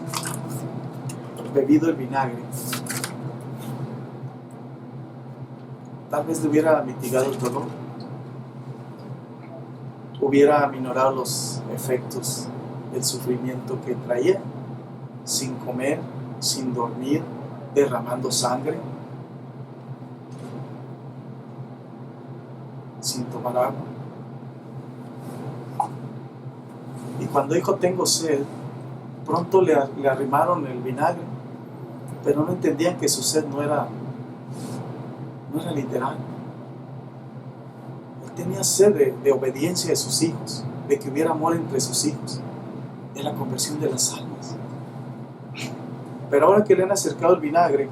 bebido el vinagre, tal vez le hubiera mitigado el dolor, hubiera aminorado los efectos del sufrimiento que traía, sin comer, sin dormir, derramando sangre, sin tomar agua. Y cuando dijo tengo sed, pronto le arrimaron el vinagre, pero no entendían que su sed no era literal. Él tenía sed de obediencia de sus hijos, de que hubiera amor entre sus hijos, de la conversión de las almas. Pero ahora que le han acercado el vinagre,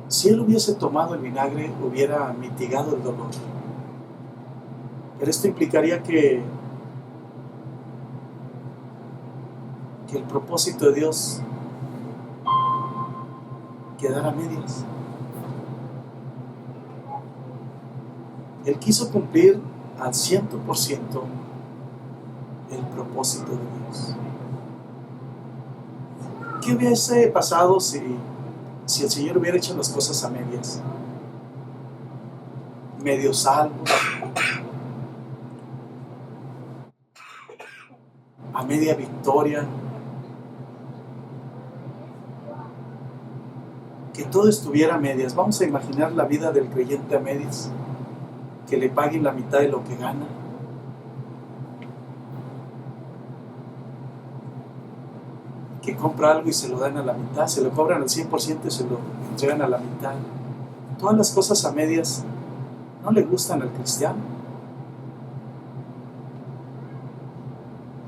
si él hubiese tomado el vinagre, hubiera mitigado el dolor. Pero esto implicaría que el propósito de Dios quedara a medias. Él quiso cumplir al 100% el propósito de Dios. ¿Qué hubiese pasado si el Señor hubiera hecho las cosas a medias? Medio salvo, media victoria, que todo estuviera a medias. Vamos a imaginar la vida del creyente a medias, que le paguen la mitad de lo que gana, que compra algo y se lo dan a la mitad, se lo cobran al 100% y se lo entregan a la mitad. Todas las cosas a medias no le gustan al cristiano.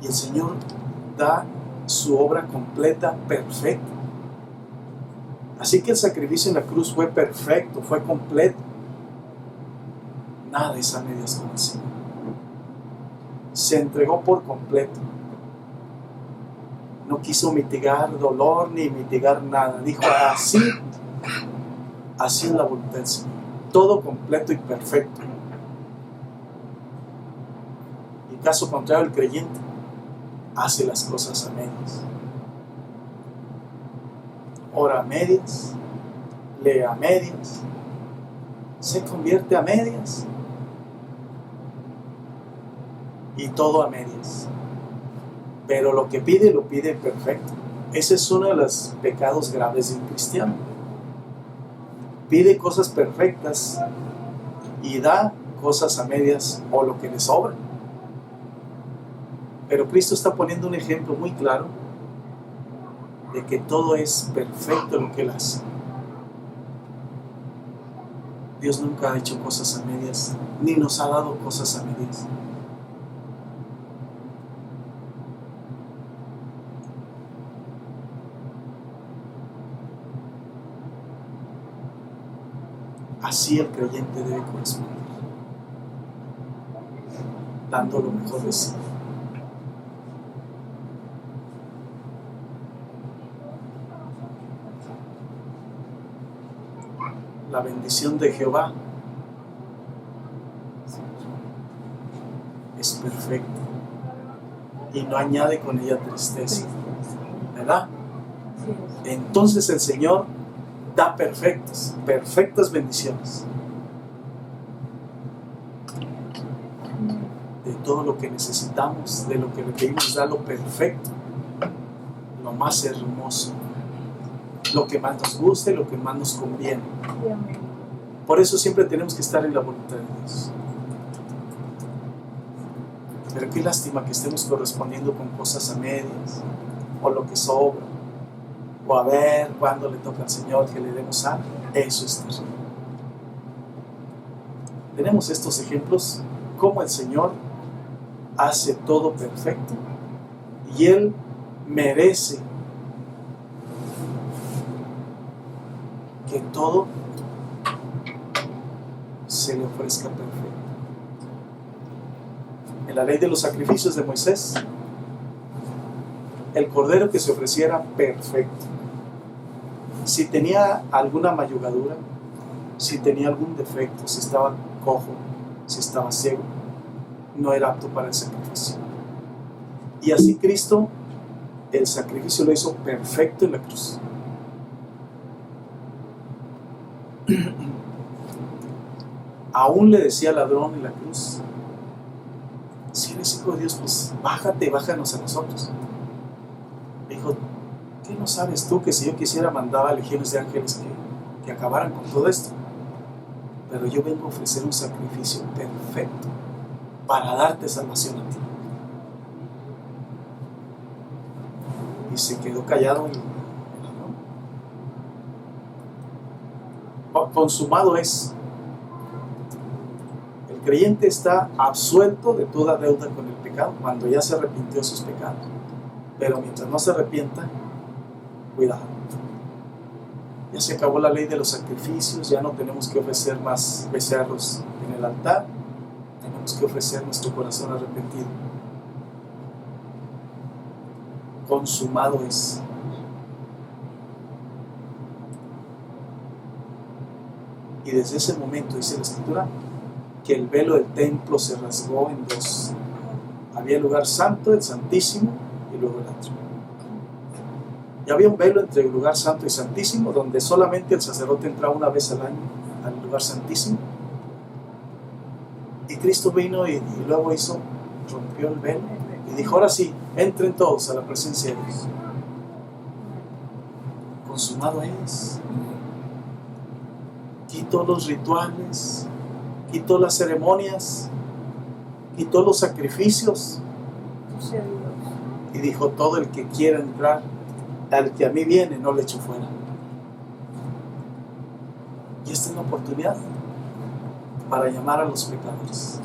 Y el Señor da su obra completa, perfecta. Así que el sacrificio en la cruz fue perfecto, fue completo. Nada es a medias con el Señor. Se entregó por completo. No quiso mitigar dolor ni mitigar nada. Dijo, así es la voluntad del Señor. Todo completo y perfecto. Y caso contrario, el creyente hace las cosas a medias. Ora a medias, lee a medias, se convierte a medias y todo a medias. Pero lo que pide, lo pide perfecto. Ese es uno de los pecados graves de un cristiano. Pide cosas perfectas y da cosas a medias o lo que le sobra. Pero Cristo está poniendo un ejemplo muy claro de que todo es perfecto lo que Él hace. Dios nunca ha hecho cosas a medias, ni nos ha dado cosas a medias. Así el creyente debe corresponder, dando lo mejor de sí. La bendición de Jehová es perfecta y no añade con ella tristeza, ¿verdad? Entonces el Señor da perfectas bendiciones de todo lo que necesitamos, de lo que le pedimos, da lo perfecto, lo más hermoso, lo que más nos guste, lo que más nos conviene. Por eso siempre tenemos que estar en la voluntad de Dios. Pero qué lástima que estemos correspondiendo con cosas a medias, o lo que sobra, o a ver cuándo le toca al Señor que le demos algo. Eso es terrible. Tenemos estos ejemplos, cómo el Señor hace todo perfecto y Él merece que todo se le ofrezca perfecto. En la ley de los sacrificios de Moisés, el cordero que se ofreciera perfecto. Si tenía alguna mayugadura, si tenía algún defecto, si estaba cojo, si estaba ciego, no era apto para el sacrificio. Y así Cristo, el sacrificio lo hizo perfecto en la cruz. Aún le decía al ladrón en la cruz, si eres hijo de Dios, pues bájate, bájanos a nosotros. Le dijo, ¿qué no sabes tú que si yo quisiera mandaba legiones de ángeles que acabaran con todo esto? Pero yo vengo a ofrecer un sacrificio perfecto para darte salvación a ti. Y se quedó callado el ladrón. Consumado es. El creyente está absuelto de toda deuda con el pecado cuando ya se arrepintió de sus pecados. Pero mientras no se arrepienta, cuidado. Ya se acabó la ley de los sacrificios, ya no tenemos que ofrecer más becerros en el altar, tenemos que ofrecer nuestro corazón arrepentido. Consumado es. Y desde ese momento, dice la Escritura, que el velo del templo se rasgó en dos. Había el lugar santo, el santísimo, y luego el otro. Y había un velo entre el lugar santo y santísimo, donde solamente el sacerdote entraba una vez al año al lugar santísimo. Y Cristo vino y luego rompió el velo y dijo, ahora sí, Entren todos a la presencia de Dios. Consumado es. Quitó los rituales, quitó las ceremonias, quitó los sacrificios y dijo: todo el que quiera entrar, al que a mí viene, no le echo fuera. Y esta es la oportunidad para llamar a los pecadores.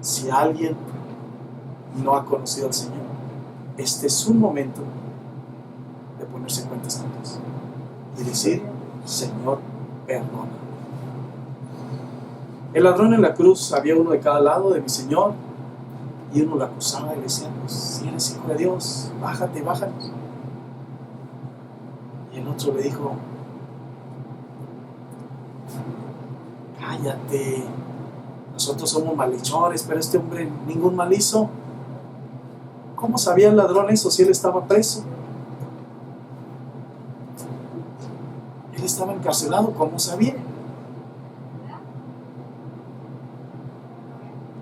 Si alguien no ha conocido al Señor, este es un momento de ponerse cuentas con Dios y decir: Señor, perdona. El ladrón en la cruz, había uno de cada lado de mi Señor, y uno lo acusaba y le decía: pues, si eres hijo de Dios, bájate, bájanos. Y el otro le dijo: cállate, nosotros somos malhechores, pero este hombre ningún mal hizo. ¿Cómo sabía el ladrón eso si él estaba preso? Él estaba encarcelado, ¿cómo sabía?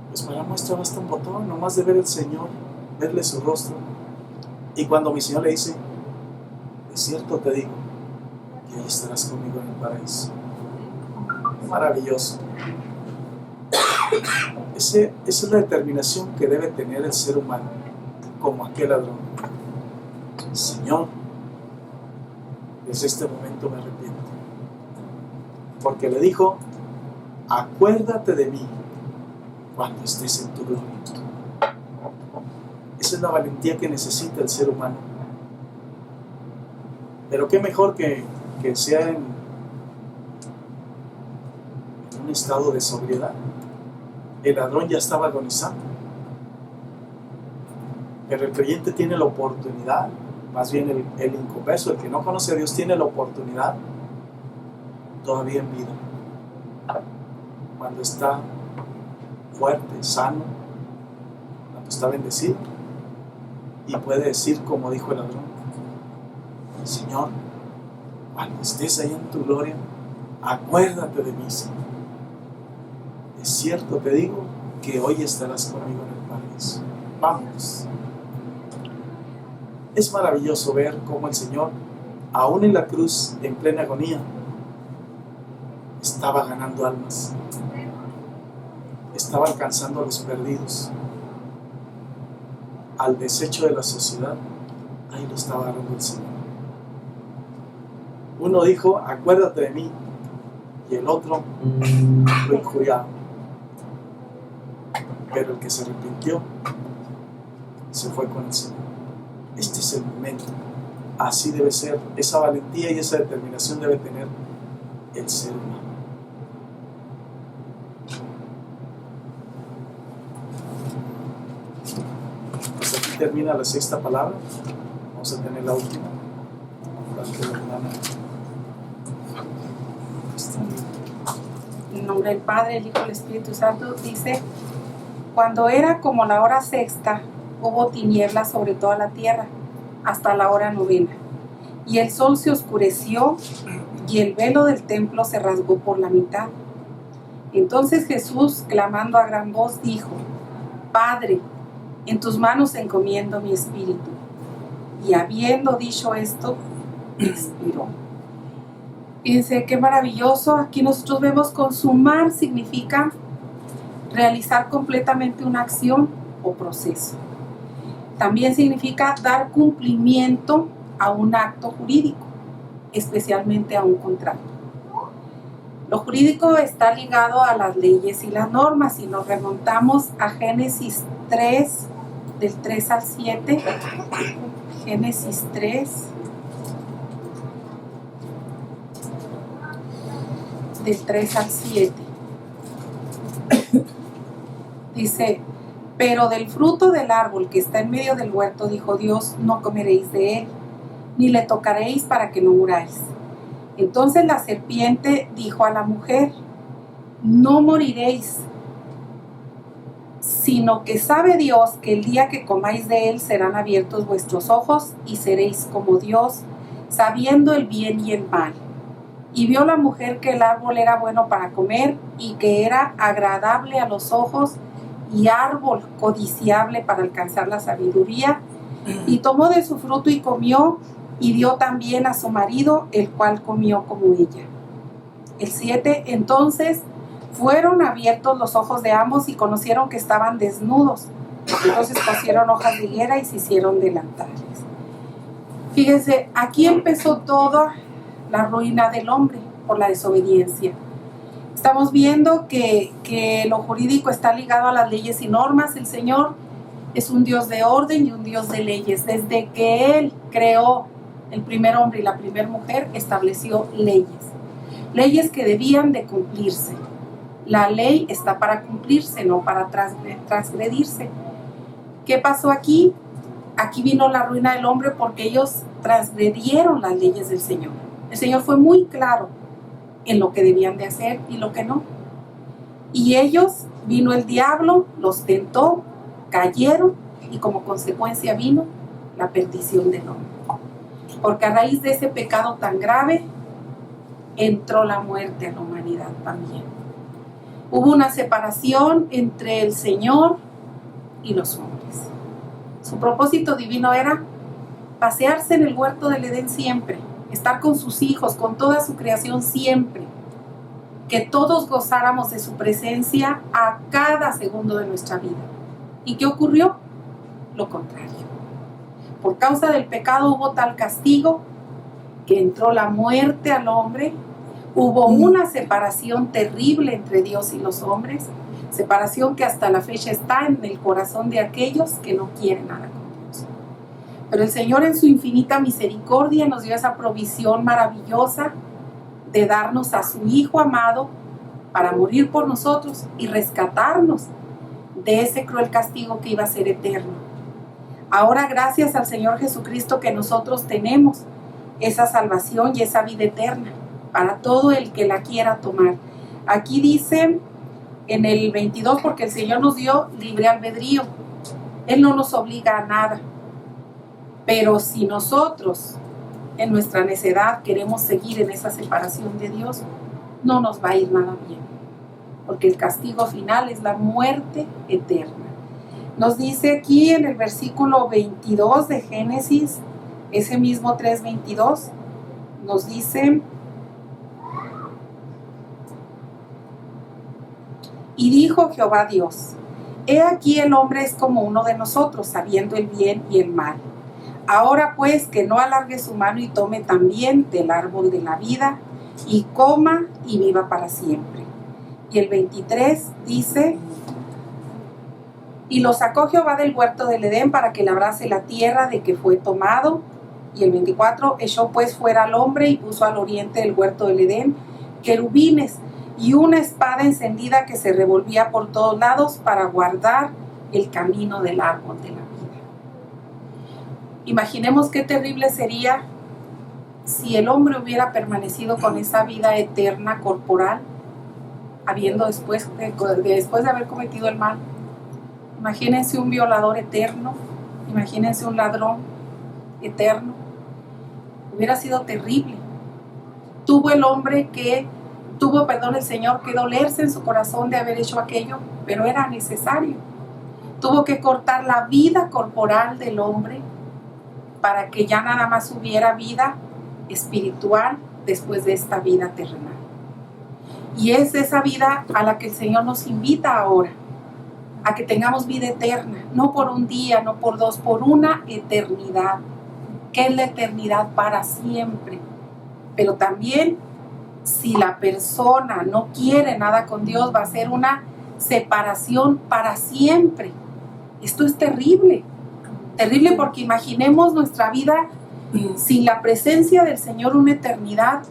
Pues para muestra basta un botón, nomás de ver al Señor, verle su rostro. Y cuando mi Señor le dice: de cierto te digo que hoy estarás conmigo en el paraíso. Maravilloso. Esa es la determinación que debe tener el ser humano, como aquel ladrón. Señor, desde este momento me arrepiento. Porque le dijo: acuérdate de mí cuando estés en tu gloria. Esa es la valentía que necesita el ser humano. Pero qué mejor que sea en un estado de sobriedad. El ladrón ya estaba agonizando, pero el creyente tiene la oportunidad, más bien el inconverso, el que no conoce a Dios, tiene la oportunidad todavía en vida, cuando está fuerte, sano, cuando está bendecido, y puede decir como dijo el ladrón: Señor, cuando estés ahí en tu gloria, acuérdate de mí, Señor. Es cierto, te digo que hoy estarás conmigo en el paraíso. Vamos. Es maravilloso ver cómo el Señor, aún en la cruz, en plena agonía, estaba ganando almas, estaba alcanzando a los perdidos, al desecho de la sociedad. Ahí lo estaba agarrando el Señor. Uno dijo: acuérdate de mí, y el otro lo injuriaba. Pero el que se arrepintió se fue con el Señor. Este es el momento. Así debe ser. Esa valentía y esa determinación debe tener el ser humano. Pues aquí termina la sexta palabra. Vamos a tener la última. En el nombre del Padre, el Hijo y el Espíritu Santo. Dice: cuando era como la hora sexta, hubo tinieblas sobre toda la tierra, hasta la hora novena. Y el sol se oscureció, y el velo del templo se rasgó por la mitad. Entonces Jesús, clamando a gran voz, dijo: Padre, en tus manos encomiendo mi espíritu. Y habiendo dicho esto, expiró. Fíjense qué maravilloso. Aquí nosotros vemos consumar significa realizar completamente una acción o proceso. También significa dar cumplimiento a un acto jurídico, especialmente a un contrato. Lo jurídico está ligado a las leyes y las normas. Si nos remontamos a Génesis 3, del 3 al 7, Génesis 3, del 3 al 7. Dice: pero del fruto del árbol que está en medio del huerto, dijo Dios, no comeréis de él, ni le tocaréis para que no muráis. Entonces la serpiente dijo a la mujer: no moriréis, sino que sabe Dios que el día que comáis de él serán abiertos vuestros ojos y seréis como Dios, sabiendo el bien y el mal. Y vio la mujer que el árbol era bueno para comer y que era agradable a los ojos y árbol codiciable para alcanzar la sabiduría, y tomó de su fruto y comió, y dio también a su marido, el cual comió como ella. El 7, entonces fueron abiertos los ojos de ambos y conocieron que estaban desnudos. Entonces cosieron hojas de higuera y se hicieron delantales. Fíjense, aquí empezó toda la ruina del hombre por la desobediencia. Estamos viendo que lo jurídico está ligado a las leyes y normas. El Señor es un Dios de orden y un Dios de leyes. Desde que Él creó el primer hombre y la primera mujer, estableció leyes. Leyes que debían de cumplirse. La ley está para cumplirse, no para transgredirse. ¿Qué pasó aquí? Aquí vino la ruina del hombre porque ellos transgredieron las leyes del Señor. El Señor fue muy claro en lo que debían de hacer y lo que no. Y ellos, vino el diablo, los tentó, cayeron y como consecuencia vino la perdición del hombre. Porque a raíz de ese pecado tan grave, entró la muerte a la humanidad también. Hubo una separación entre el Señor y los hombres. Su propósito divino era pasearse en el huerto del Edén siempre, estar con sus hijos, con toda su creación siempre, que todos gozáramos de su presencia a cada segundo de nuestra vida. ¿Y qué ocurrió? Lo contrario. Por causa del pecado hubo tal castigo que entró la muerte al hombre, hubo una separación terrible entre Dios y los hombres, separación que hasta la fecha está en el corazón de aquellos que no quieren nada con Dios. Pero el Señor en su infinita misericordia nos dio esa provisión maravillosa de darnos a su Hijo amado para morir por nosotros y rescatarnos de ese cruel castigo que iba a ser eterno. Ahora, gracias al Señor Jesucristo, que nosotros tenemos esa salvación y esa vida eterna para todo el que la quiera tomar. Aquí dice en el 22, porque el Señor nos dio libre albedrío. Él no nos obliga a nada. Pero si nosotros en nuestra necedad queremos seguir en esa separación de Dios, no nos va a ir nada bien. Porque el castigo final es la muerte eterna. Nos dice aquí en el versículo 22 de Génesis, ese mismo 3:22, nos dice: y dijo Jehová Dios, he aquí el hombre es como uno de nosotros, sabiendo el bien y el mal. Ahora pues que no alargue su mano y tome también del árbol de la vida y coma y viva para siempre. Y el 23 dice: y lo sacó Jehová del huerto del Edén para que labrase la tierra de que fue tomado. Y el 24, echó pues fuera al hombre y puso al oriente del huerto del Edén querubines y una espada encendida que se revolvía por todos lados para guardar el camino del árbol de la vida. Imaginemos qué terrible sería si el hombre hubiera permanecido con esa vida eterna corporal, habiendo después de haber cometido el mal. Imagínense un violador eterno, imagínense un ladrón eterno. Hubiera sido terrible. Tuvo el Señor que dolerse en su corazón de haber hecho aquello, pero era necesario. Tuvo que cortar la vida corporal del hombre para que ya nada más hubiera vida espiritual después de esta vida terrenal. Y es esa vida a la que el Señor nos invita ahora, a que tengamos vida eterna, no por un día, no por dos, por una eternidad, que es la eternidad para siempre. Pero también, si la persona no quiere nada con Dios, va a ser una separación para siempre. Esto es terrible, terrible, porque imaginemos nuestra vida sin la presencia del Señor, una eternidad.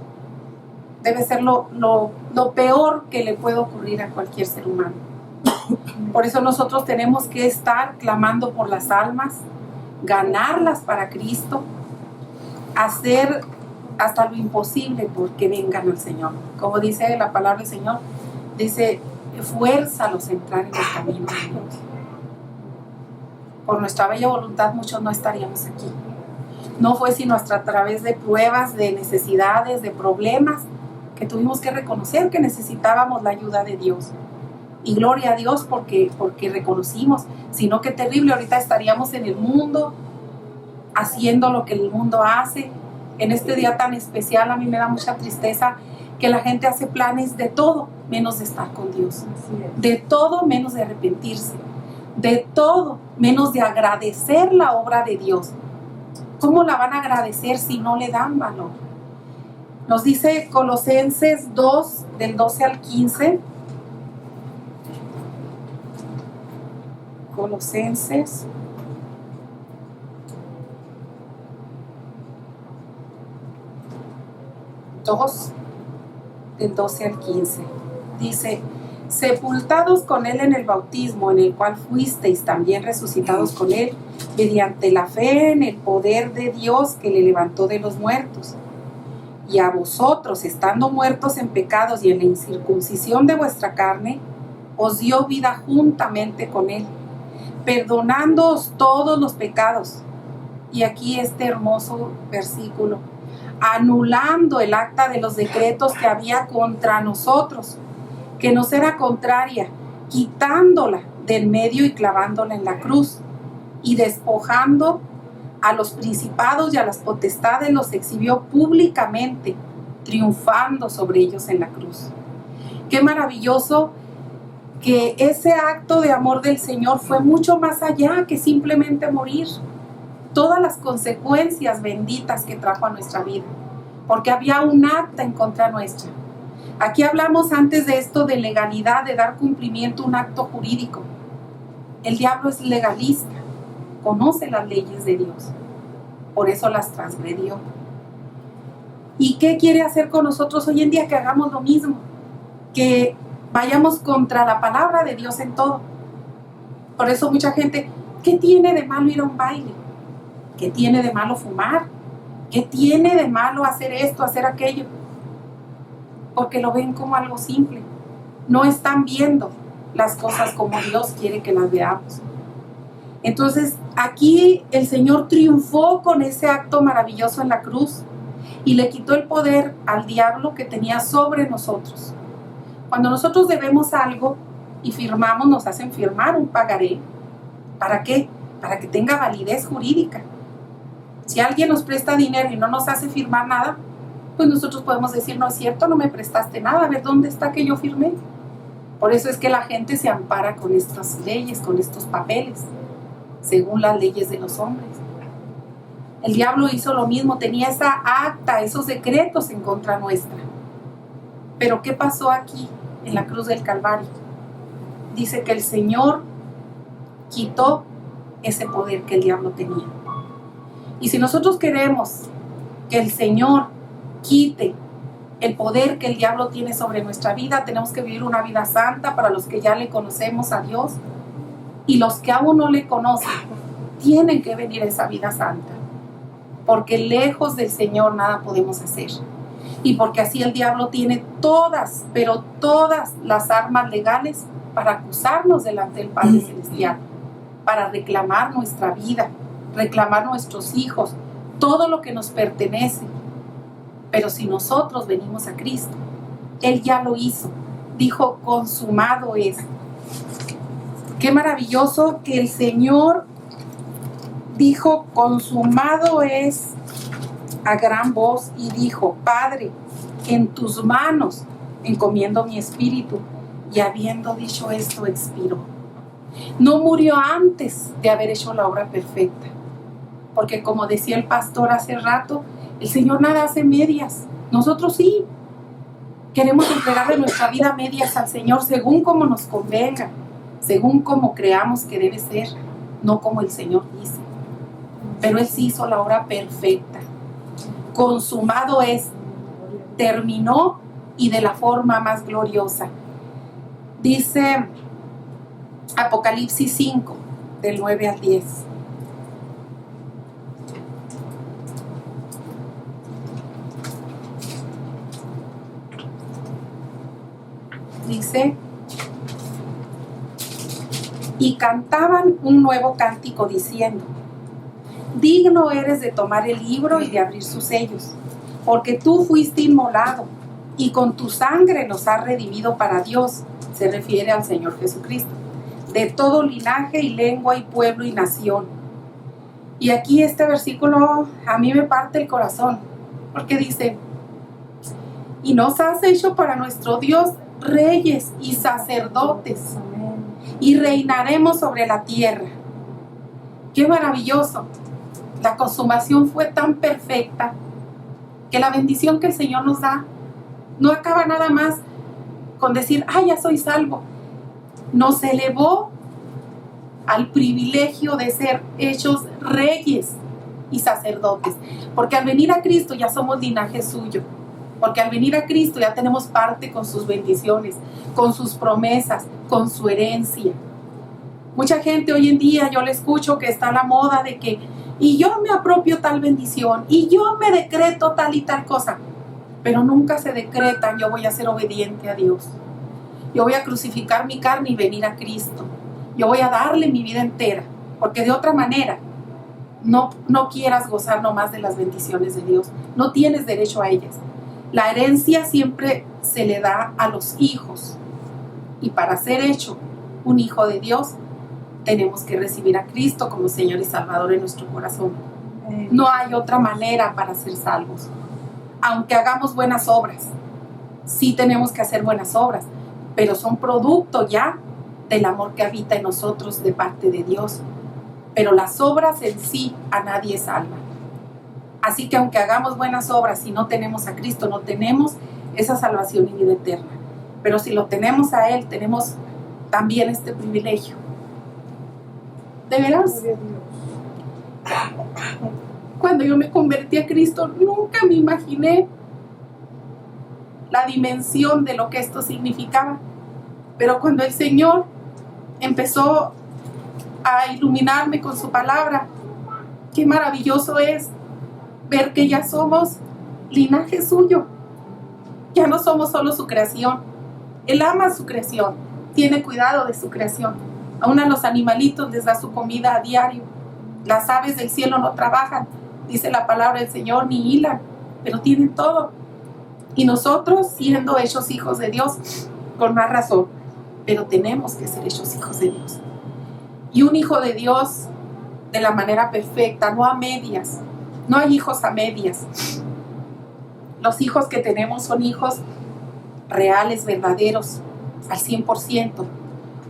Debe ser lo peor que le puede ocurrir a cualquier ser humano. Por eso nosotros tenemos que estar clamando por las almas, ganarlas para Cristo, hacer hasta lo imposible porque vengan al Señor. Como dice la palabra del Señor, dice: fuérzalos a entrar en el camino de Dios. Por nuestra bella voluntad muchos no estaríamos aquí. No fue sino hasta a través de pruebas, de necesidades, de problemas, que tuvimos que reconocer que necesitábamos la ayuda de Dios. Y gloria a Dios porque reconocimos, sino que terrible, ahorita estaríamos en el mundo, haciendo lo que el mundo hace. En este día tan especial a mí me da mucha tristeza que la gente hace planes de todo menos de estar con Dios, de todo menos de arrepentirse, de todo menos de agradecer la obra de Dios. ¿Cómo la van a agradecer si no le dan valor? Nos dice Colosenses 2, del 12 al 15. Colosenses 2, del 12 al 15. Dice: sepultados con Él en el bautismo, en el cual fuisteis también resucitados con Él, mediante la fe en el poder de Dios que le levantó de los muertos. Y a vosotros, estando muertos en pecados y en la incircuncisión de vuestra carne, os dio vida juntamente con Él, perdonándoos todos los pecados. Y aquí este hermoso versículo: anulando el acta de los decretos que había contra nosotros, que nos era contraria, quitándola del medio y clavándola en la cruz, y despojando a los principados y a las potestades, los exhibió públicamente, triunfando sobre ellos en la cruz. Qué maravilloso que ese acto de amor del Señor fue mucho más allá que simplemente morir. Todas las consecuencias benditas que trajo a nuestra vida, porque había un acta en contra nuestra. Aquí hablamos antes de esto de legalidad, de dar cumplimiento a un acto jurídico. El diablo es legalista, conoce las leyes de Dios, por eso las transgredió. ¿Y qué quiere hacer con nosotros hoy en día? Que hagamos lo mismo, que vayamos contra la palabra de Dios en todo. Por eso mucha gente, ¿qué tiene de malo ir a un baile? ¿Qué tiene de malo fumar? ¿Qué tiene de malo hacer esto, hacer aquello? Porque lo ven como algo simple. No están viendo las cosas como Dios quiere que las veamos. Entonces, aquí el Señor triunfó con ese acto maravilloso en la cruz y le quitó el poder al diablo que tenía sobre nosotros. Cuando nosotros debemos algo y firmamos, nos hacen firmar un pagaré. ¿Para qué? Para que tenga validez jurídica. Si alguien nos presta dinero y no nos hace firmar nada, pues nosotros podemos decir: no es cierto, no me prestaste nada, a ver dónde está que yo firmé. Por eso es que la gente se ampara con estas leyes, con estos papeles, según las leyes de los hombres. El diablo hizo lo mismo, tenía esa acta, esos decretos en contra nuestra. Pero ¿qué pasó aquí en la cruz del Calvario? Dice que el Señor quitó ese poder que el diablo tenía. Y si nosotros queremos que el Señor quite el poder que el diablo tiene sobre nuestra vida, tenemos que vivir una vida santa. Para los que ya le conocemos a Dios, y los que aún no le conocen, tienen que venir a esa vida santa, porque lejos del Señor nada podemos hacer, y porque así el diablo tiene todas, pero todas las armas legales para acusarnos delante del Padre Celestial, para reclamar nuestra vida, reclamar nuestros hijos, todo lo que nos pertenece. Pero si nosotros venimos a Cristo, Él ya lo hizo, dijo: consumado es. Qué maravilloso que el Señor dijo: consumado es, a gran voz, y dijo: Padre, en tus manos encomiendo mi espíritu. Y habiendo dicho esto, expiró. No murió antes de haber hecho la obra perfecta, porque como decía el pastor hace rato, el Señor nada hace medias. Nosotros sí queremos entregarle nuestra vida a medias al Señor, según como nos convenga, según como creamos que debe ser, no como el Señor dice. Pero Él sí hizo la obra perfecta. Consumado es, terminó, y de la forma más gloriosa. Dice Apocalipsis 5, del 9 al 10. Dice: y cantaban un nuevo cántico diciendo: digno eres de tomar el libro y de abrir sus sellos, porque tú fuiste inmolado y con tu sangre nos has redimido para Dios se refiere al Señor Jesucristo, de todo linaje y lengua y pueblo y nación. Y aquí este versículo a mí me parte el corazón, porque dice: y nos has hecho para nuestro Dios reyes y sacerdotes, y reinaremos sobre la tierra. ¡Qué maravilloso! La consumación fue tan perfecta que la bendición que el Señor nos da no acaba nada más con decir: ¡ay, ya soy salvo! Nos elevó al privilegio de ser hechos reyes y sacerdotes, porque al venir a Cristo ya somos linaje suyo, porque al venir a Cristo ya tenemos parte con sus bendiciones, con sus promesas, con su herencia. Mucha gente hoy en día, yo le escucho que está la moda de que, y yo me apropio tal bendición, y yo me decreto tal y tal cosa, pero nunca se decretan: yo voy a ser obediente a Dios, yo voy a crucificar mi carne y venir a Cristo, yo voy a darle mi vida entera, porque de otra manera no quieras gozar nomás de las bendiciones de Dios, no tienes derecho a ellas. La herencia siempre se le da a los hijos, y para ser hecho un hijo de Dios tenemos que recibir a Cristo como Señor y Salvador en nuestro corazón. No hay otra manera para ser salvos. Aunque hagamos buenas obras, sí tenemos que hacer buenas obras, pero son producto ya del amor que habita en nosotros de parte de Dios. Pero las obras en sí a nadie salvan. Así que aunque hagamos buenas obras y no tenemos a Cristo, no tenemos esa salvación y vida eterna. Pero si lo tenemos a Él, tenemos también este privilegio. ¿De veras? Cuando yo me convertí a Cristo, nunca me imaginé la dimensión de lo que esto significaba. Pero cuando el Señor empezó a iluminarme con su palabra, qué maravilloso es ver que ya somos linaje suyo. Ya no somos solo su creación. Él ama su creación, tiene cuidado de su creación. Aún a los animalitos les da su comida a diario. Las aves del cielo no trabajan, dice la palabra del Señor, ni hilan, pero tienen todo. Y nosotros, siendo hechos hijos de Dios, con más razón, pero tenemos que ser hechos hijos de Dios. Y un hijo de Dios de la manera perfecta, no a medias. No hay hijos a medias. Los hijos que tenemos son hijos reales, verdaderos, al 100%.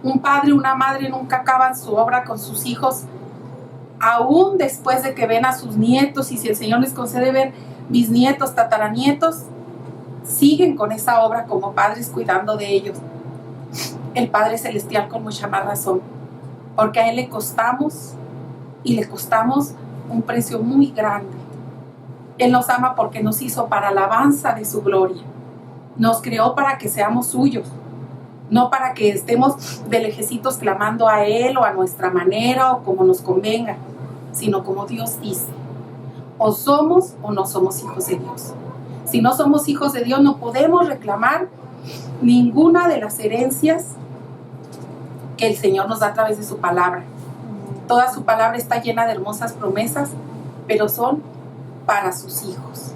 Un padre, una madre nunca acaban su obra con sus hijos, aún después de que ven a sus nietos, y si el Señor les concede ver bisnietos, tataranietos, siguen con esa obra como padres cuidando de ellos. El Padre Celestial con mucha más razón, porque a Él le costamos, y le costamos un precio muy grande. Él nos ama porque nos hizo para alabanza de su gloria. Nos creó para que seamos suyos, no para que estemos de lejecitos clamando a Él o a nuestra manera o como nos convenga, sino como Dios dice. O somos o no somos hijos de Dios. Si no somos hijos de Dios, no podemos reclamar ninguna de las herencias que el Señor nos da a través de su palabra. Toda su palabra está llena de hermosas promesas, pero son para sus hijos.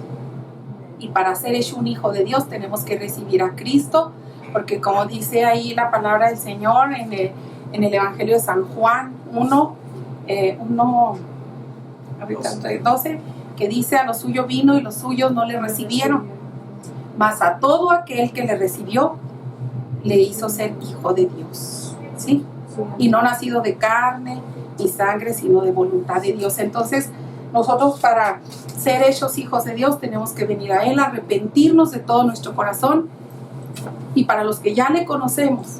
Y para ser hecho un hijo de Dios tenemos que recibir a Cristo, porque como dice ahí la palabra del Señor en el Evangelio de San Juan 12, que dice: a lo suyo vino y los suyos no le recibieron, mas a todo aquel que le recibió le hizo ser hijo de Dios, ¿sí? Y no nacido de carne ni sangre, sino de voluntad de Dios. Entonces nosotros, para ser hechos hijos de Dios, tenemos que venir a Él, arrepentirnos de todo nuestro corazón, y para los que ya le conocemos,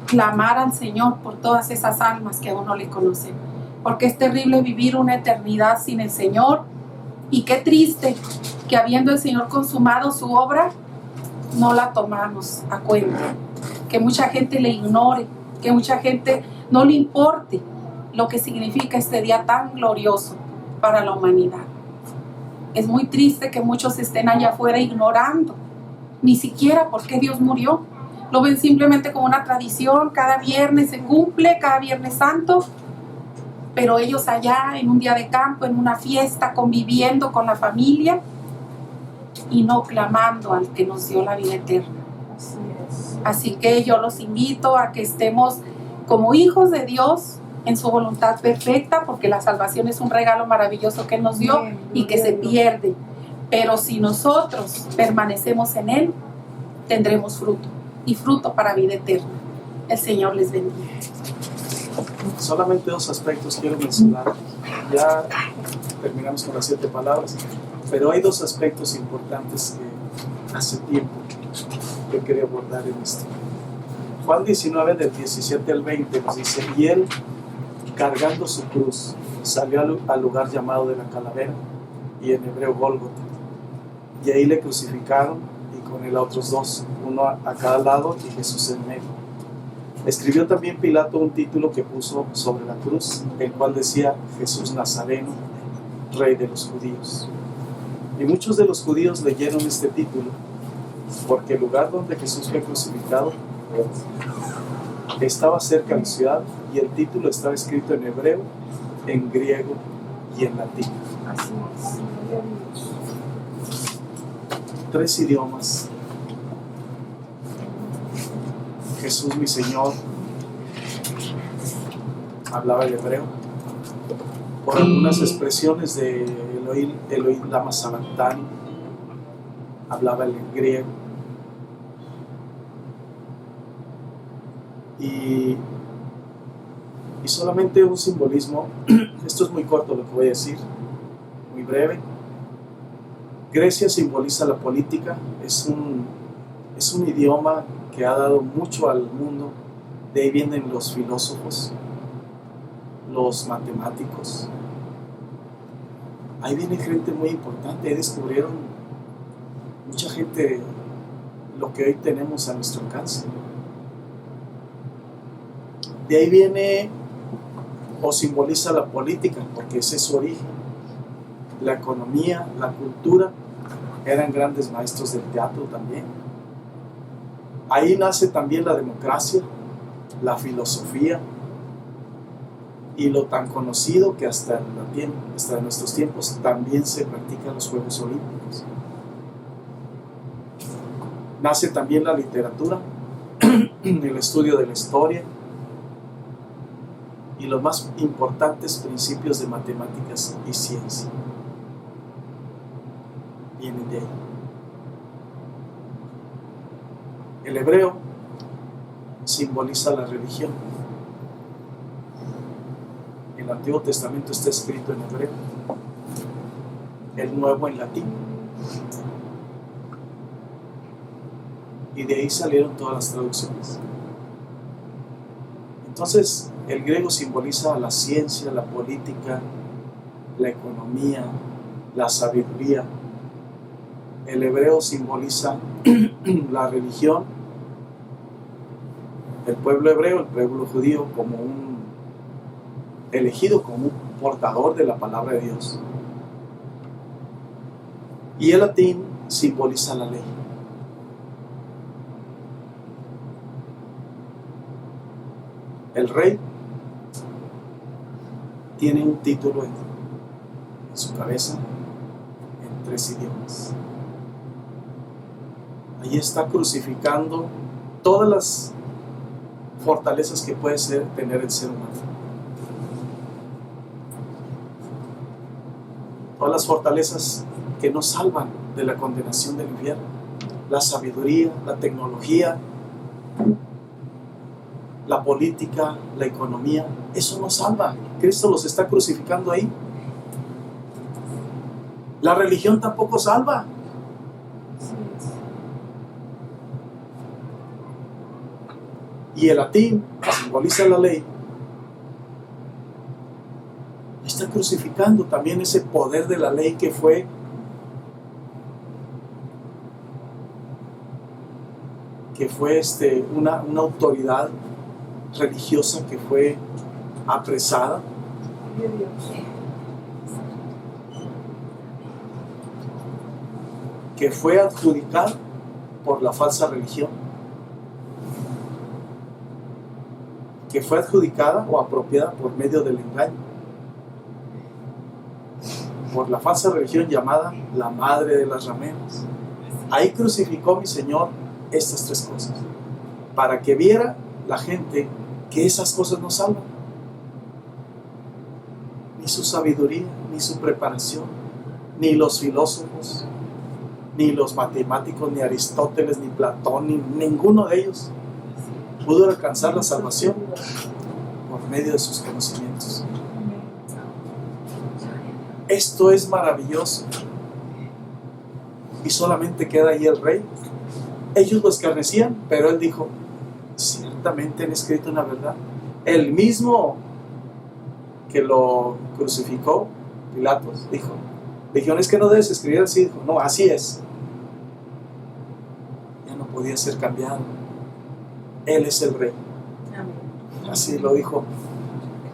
clamar al Señor por todas esas almas que aún no le conocen, porque es terrible vivir una eternidad sin el Señor. Y qué triste que, habiendo el Señor consumado su obra, no la tomamos a cuenta, que mucha gente le ignore, que mucha gente no le importe lo que significa este día tan glorioso para la humanidad. Es muy triste que muchos estén allá afuera ignorando ni siquiera por qué Dios murió. Lo ven simplemente como una tradición, cada viernes se cumple, cada Viernes Santo, pero ellos allá en un día de campo, en una fiesta, conviviendo con la familia y no clamando al que nos dio la vida eterna. Así es. Así que yo los invito a que estemos como hijos de Dios en su voluntad perfecta, porque la salvación es un regalo maravilloso que Él nos dio y que se pierde. Pero si nosotros permanecemos en Él, tendremos fruto, y fruto para vida eterna. El Señor les bendiga. Solamente 2 aspectos quiero mencionar. Ya terminamos con las 7 palabras, pero hay 2 aspectos importantes que hace tiempo que quería abordar en esto. Juan 19, del 17 al 20 nos dice: y Él, cargando su cruz, salió al lugar llamado de la Calavera, y en hebreo Gólgota, y ahí le crucificaron, y con él a otros 2, uno a cada lado y Jesús en medio. Escribió también Pilato un título que puso sobre la cruz, el cual decía: Jesús Nazareno, Rey de los Judíos. Y muchos de los judíos leyeron este título, porque el lugar donde Jesús fue crucificado estaba cerca de la ciudad, y el título estaba escrito en hebreo, en griego y en latín. 3 idiomas. Jesús, mi Señor, hablaba el hebreo. Por algunas expresiones de Elohim Lama Sabachthani, hablaba el griego. Y solamente un simbolismo. Esto es muy corto lo que voy a decir, muy breve. Grecia simboliza la política. Es un idioma que ha dado mucho al mundo. De ahí vienen los filósofos, los matemáticos. Ahí viene gente muy importante. Ahí descubrieron mucha gente lo que hoy tenemos a nuestro alcance. De ahí viene o simboliza la política, porque ese es su origen. La economía, la cultura, eran grandes maestros del teatro también. Ahí nace también la democracia, la filosofía, y lo tan conocido que hasta nuestros tiempos también se practican los Juegos Olímpicos. Nace también la literatura, el estudio de la historia, y los más importantes principios de matemáticas y ciencia vienen de ahí. El hebreo simboliza la religión. El Antiguo Testamento está escrito en hebreo, el Nuevo en latín, y de ahí salieron todas las traducciones. Entonces, el griego simboliza la ciencia, la política, la economía, la sabiduría. El hebreo simboliza la religión, el pueblo hebreo, el pueblo judío, como elegido como un portador de la palabra de Dios. Y el latín simboliza la ley. El rey tiene un título en su cabeza en 3 idiomas. Ahí está crucificando todas las fortalezas que puede tener el ser humano. Todas las fortalezas que nos salvan de la condenación del infierno. La sabiduría, la tecnología, la política, la economía, eso nos salva. Cristo los está crucificando ahí. La religión tampoco salva. Y el latín, que simboliza la ley, está crucificando también ese poder de la ley que fue una autoridad religiosa que fue apresada. Que fue adjudicada por la falsa religión, que fue adjudicada o apropiada por medio del engaño, por la falsa religión llamada la madre de las rameras. Ahí crucificó mi Señor estas 3 cosas. para que viera la gente que esas cosas no salvan. Ni su sabiduría, ni su preparación, ni los filósofos, ni los matemáticos, ni Aristóteles, ni Platón, ni ninguno de ellos pudo alcanzar la salvación por medio de sus conocimientos. Esto es maravilloso. Y solamente queda ahí el rey. Ellos lo escarnecían, pero él dijo: ciertamente han escrito una verdad. El mismo que lo crucificó, Pilatos, dijo: dijeron, es que no debes escribir así. Dijo: no, así es. Ya no podía ser cambiado. Él es el rey. Así lo dijo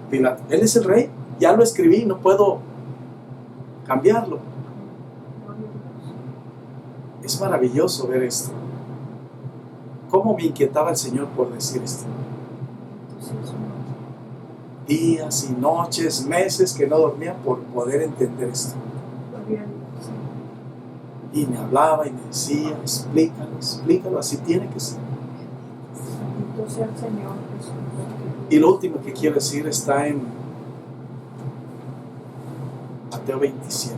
Pilato. Él es el rey. Ya lo escribí, no puedo cambiarlo. Es maravilloso ver esto. ¿Cómo me inquietaba el Señor por decir esto? Días y noches, meses que no dormía por poder entender esto. Y me hablaba y me decía: explícalo, así tiene que ser. Y lo último que quiero decir está en Mateo 27.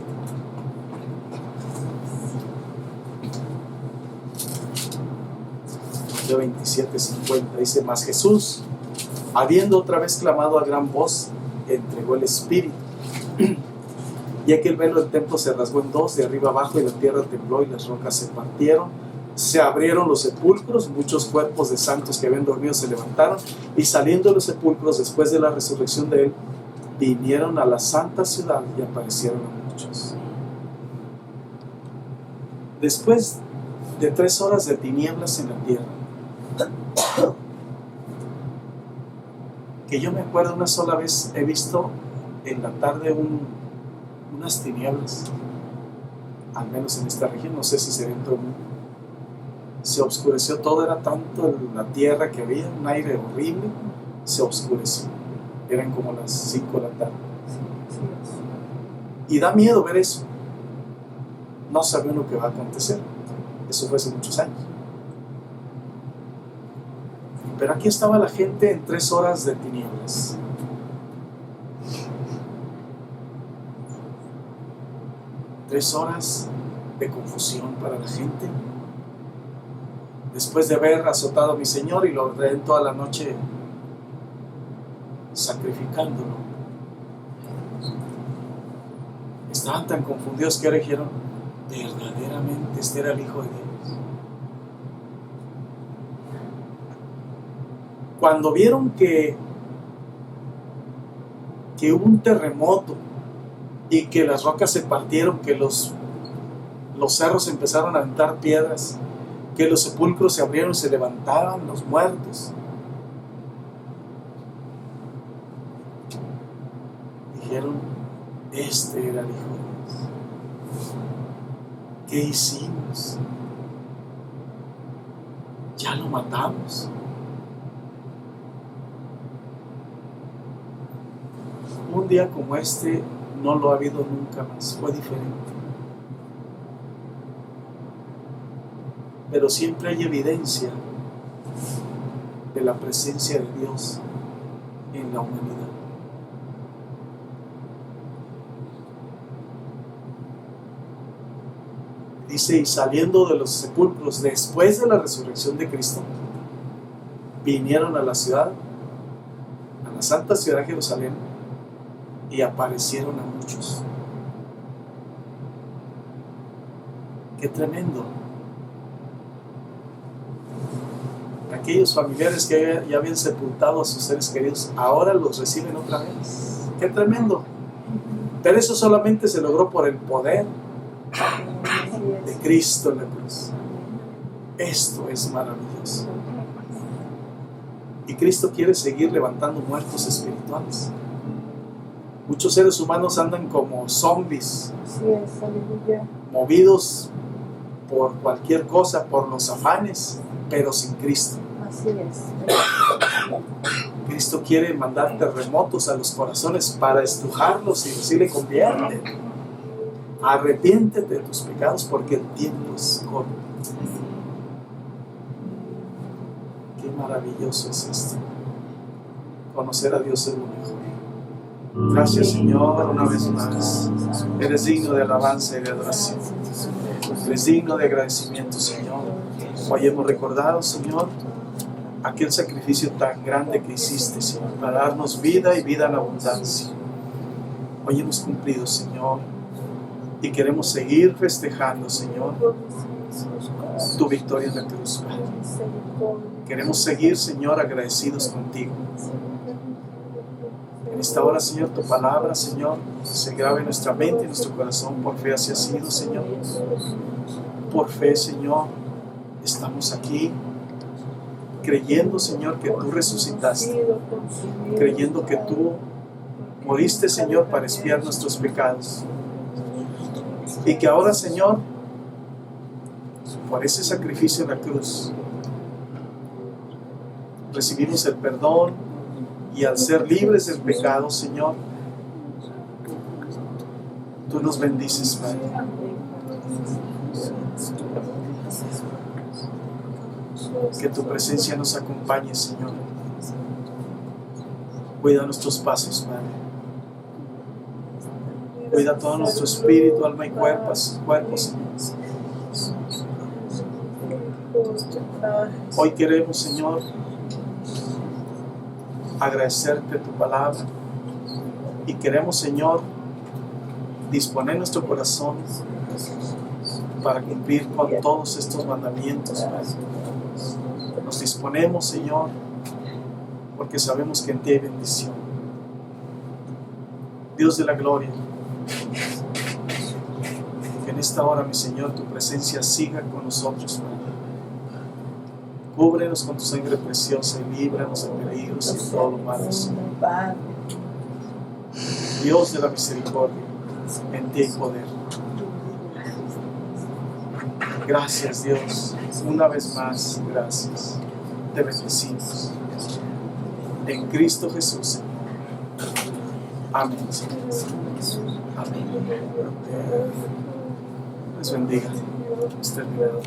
Mateo 27, 50 dice: mas Jesús, habiendo otra vez clamado a gran voz, entregó el Espíritu. Y aquel velo del templo se rasgó en dos, de arriba abajo, y la tierra tembló y las rocas se partieron. Se abrieron los sepulcros, muchos cuerpos de santos que habían dormido se levantaron, y saliendo de los sepulcros después de la resurrección de él, vinieron a la santa ciudad y aparecieron a muchos. Después de 3 horas de tinieblas en la tierra, que yo me acuerdo una sola vez he visto en la tarde unas tinieblas, al menos en esta región, no sé si será en todo el mundo. Se oscureció todo, era tanto la tierra que había, un aire horrible, se oscureció. Eran como las 5 de la tarde. Y da miedo ver eso. No saben lo que va a acontecer. Eso fue hace muchos años. Pero aquí estaba la gente en 3 horas de tinieblas. Tres horas de confusión para la gente. Después de haber azotado a mi Señor y lo ordené toda la noche sacrificándolo, estaban tan confundidos que ahora dijeron: verdaderamente este era el Hijo de Dios. Cuando vieron que hubo un terremoto y que las rocas se partieron, que los cerros empezaron a aventar piedras, que los sepulcros se abrieron y se levantaban los muertos, dijeron: este era el Hijo de Dios. ¿Qué hicimos? Ya lo matamos. Un día como este no lo ha habido nunca más, fue diferente. Pero siempre hay evidencia de la presencia de Dios en la humanidad. Dice: y saliendo de los sepulcros después de la resurrección de Cristo, vinieron a la ciudad, a la santa ciudad de Jerusalén, y aparecieron a muchos. ¡Qué tremendo! Aquellos familiares que ya habían sepultado a sus seres queridos, ahora los reciben otra vez. ¡Qué tremendo! Pero eso solamente se logró por el poder de Cristo en la cruz. Esto es maravilloso. Y Cristo quiere seguir levantando muertos espirituales. Muchos seres humanos andan como zombies, movidos por cualquier cosa, por los afanes, pero sin Cristo. Así es. Cristo quiere mandar terremotos a los corazones para estrujarlos y decirle: conviértete, arrepiéntete de tus pecados porque el tiempo es corto. Qué maravilloso es esto. Conocer a Dios es lo mejor. Gracias, Señor, una vez más. Eres digno de alabanza y de adoración. Eres digno de agradecimiento, Señor. Hoy hemos recordado, Señor, aquel sacrificio tan grande que hiciste, Señor, para darnos vida y vida en abundancia. Hoy hemos cumplido, Señor, y queremos seguir festejando, Señor, tu victoria en la cruz, Padre. Queremos seguir, Señor, agradecidos contigo. En esta hora, Señor, tu palabra, Señor, se grabe en nuestra mente y en nuestro corazón. Por fe así ha sido, Señor. Por fe, Señor, estamos aquí creyendo, Señor, que tú resucitaste, creyendo que tú moriste, Señor, para expiar nuestros pecados, y que ahora, Señor, por ese sacrificio en la cruz, recibimos el perdón, y al ser libres del pecado, Señor, tú nos bendices, Padre. Que tu presencia nos acompañe, Señor. Cuida nuestros pasos, Padre. Cuida todo nuestro espíritu, alma y cuerpo, Señor. Hoy queremos, Señor, agradecerte tu palabra, y queremos, Señor, disponer nuestro corazón para cumplir con todos estos mandamientos, Padre. Nos disponemos, Señor, porque sabemos que en ti hay bendición. Dios de la gloria, que en esta hora, mi Señor, tu presencia siga con nosotros, Padre. Cúbrenos con tu sangre preciosa y líbranos de peligros y de todo lo malo, Señor. Dios de la misericordia, en ti hay poder. Gracias, Dios. Una vez más, gracias. Te bendecimos. En Cristo Jesús, Señor. Amén, Señor. Amén. Les bendiga. Hemos terminado.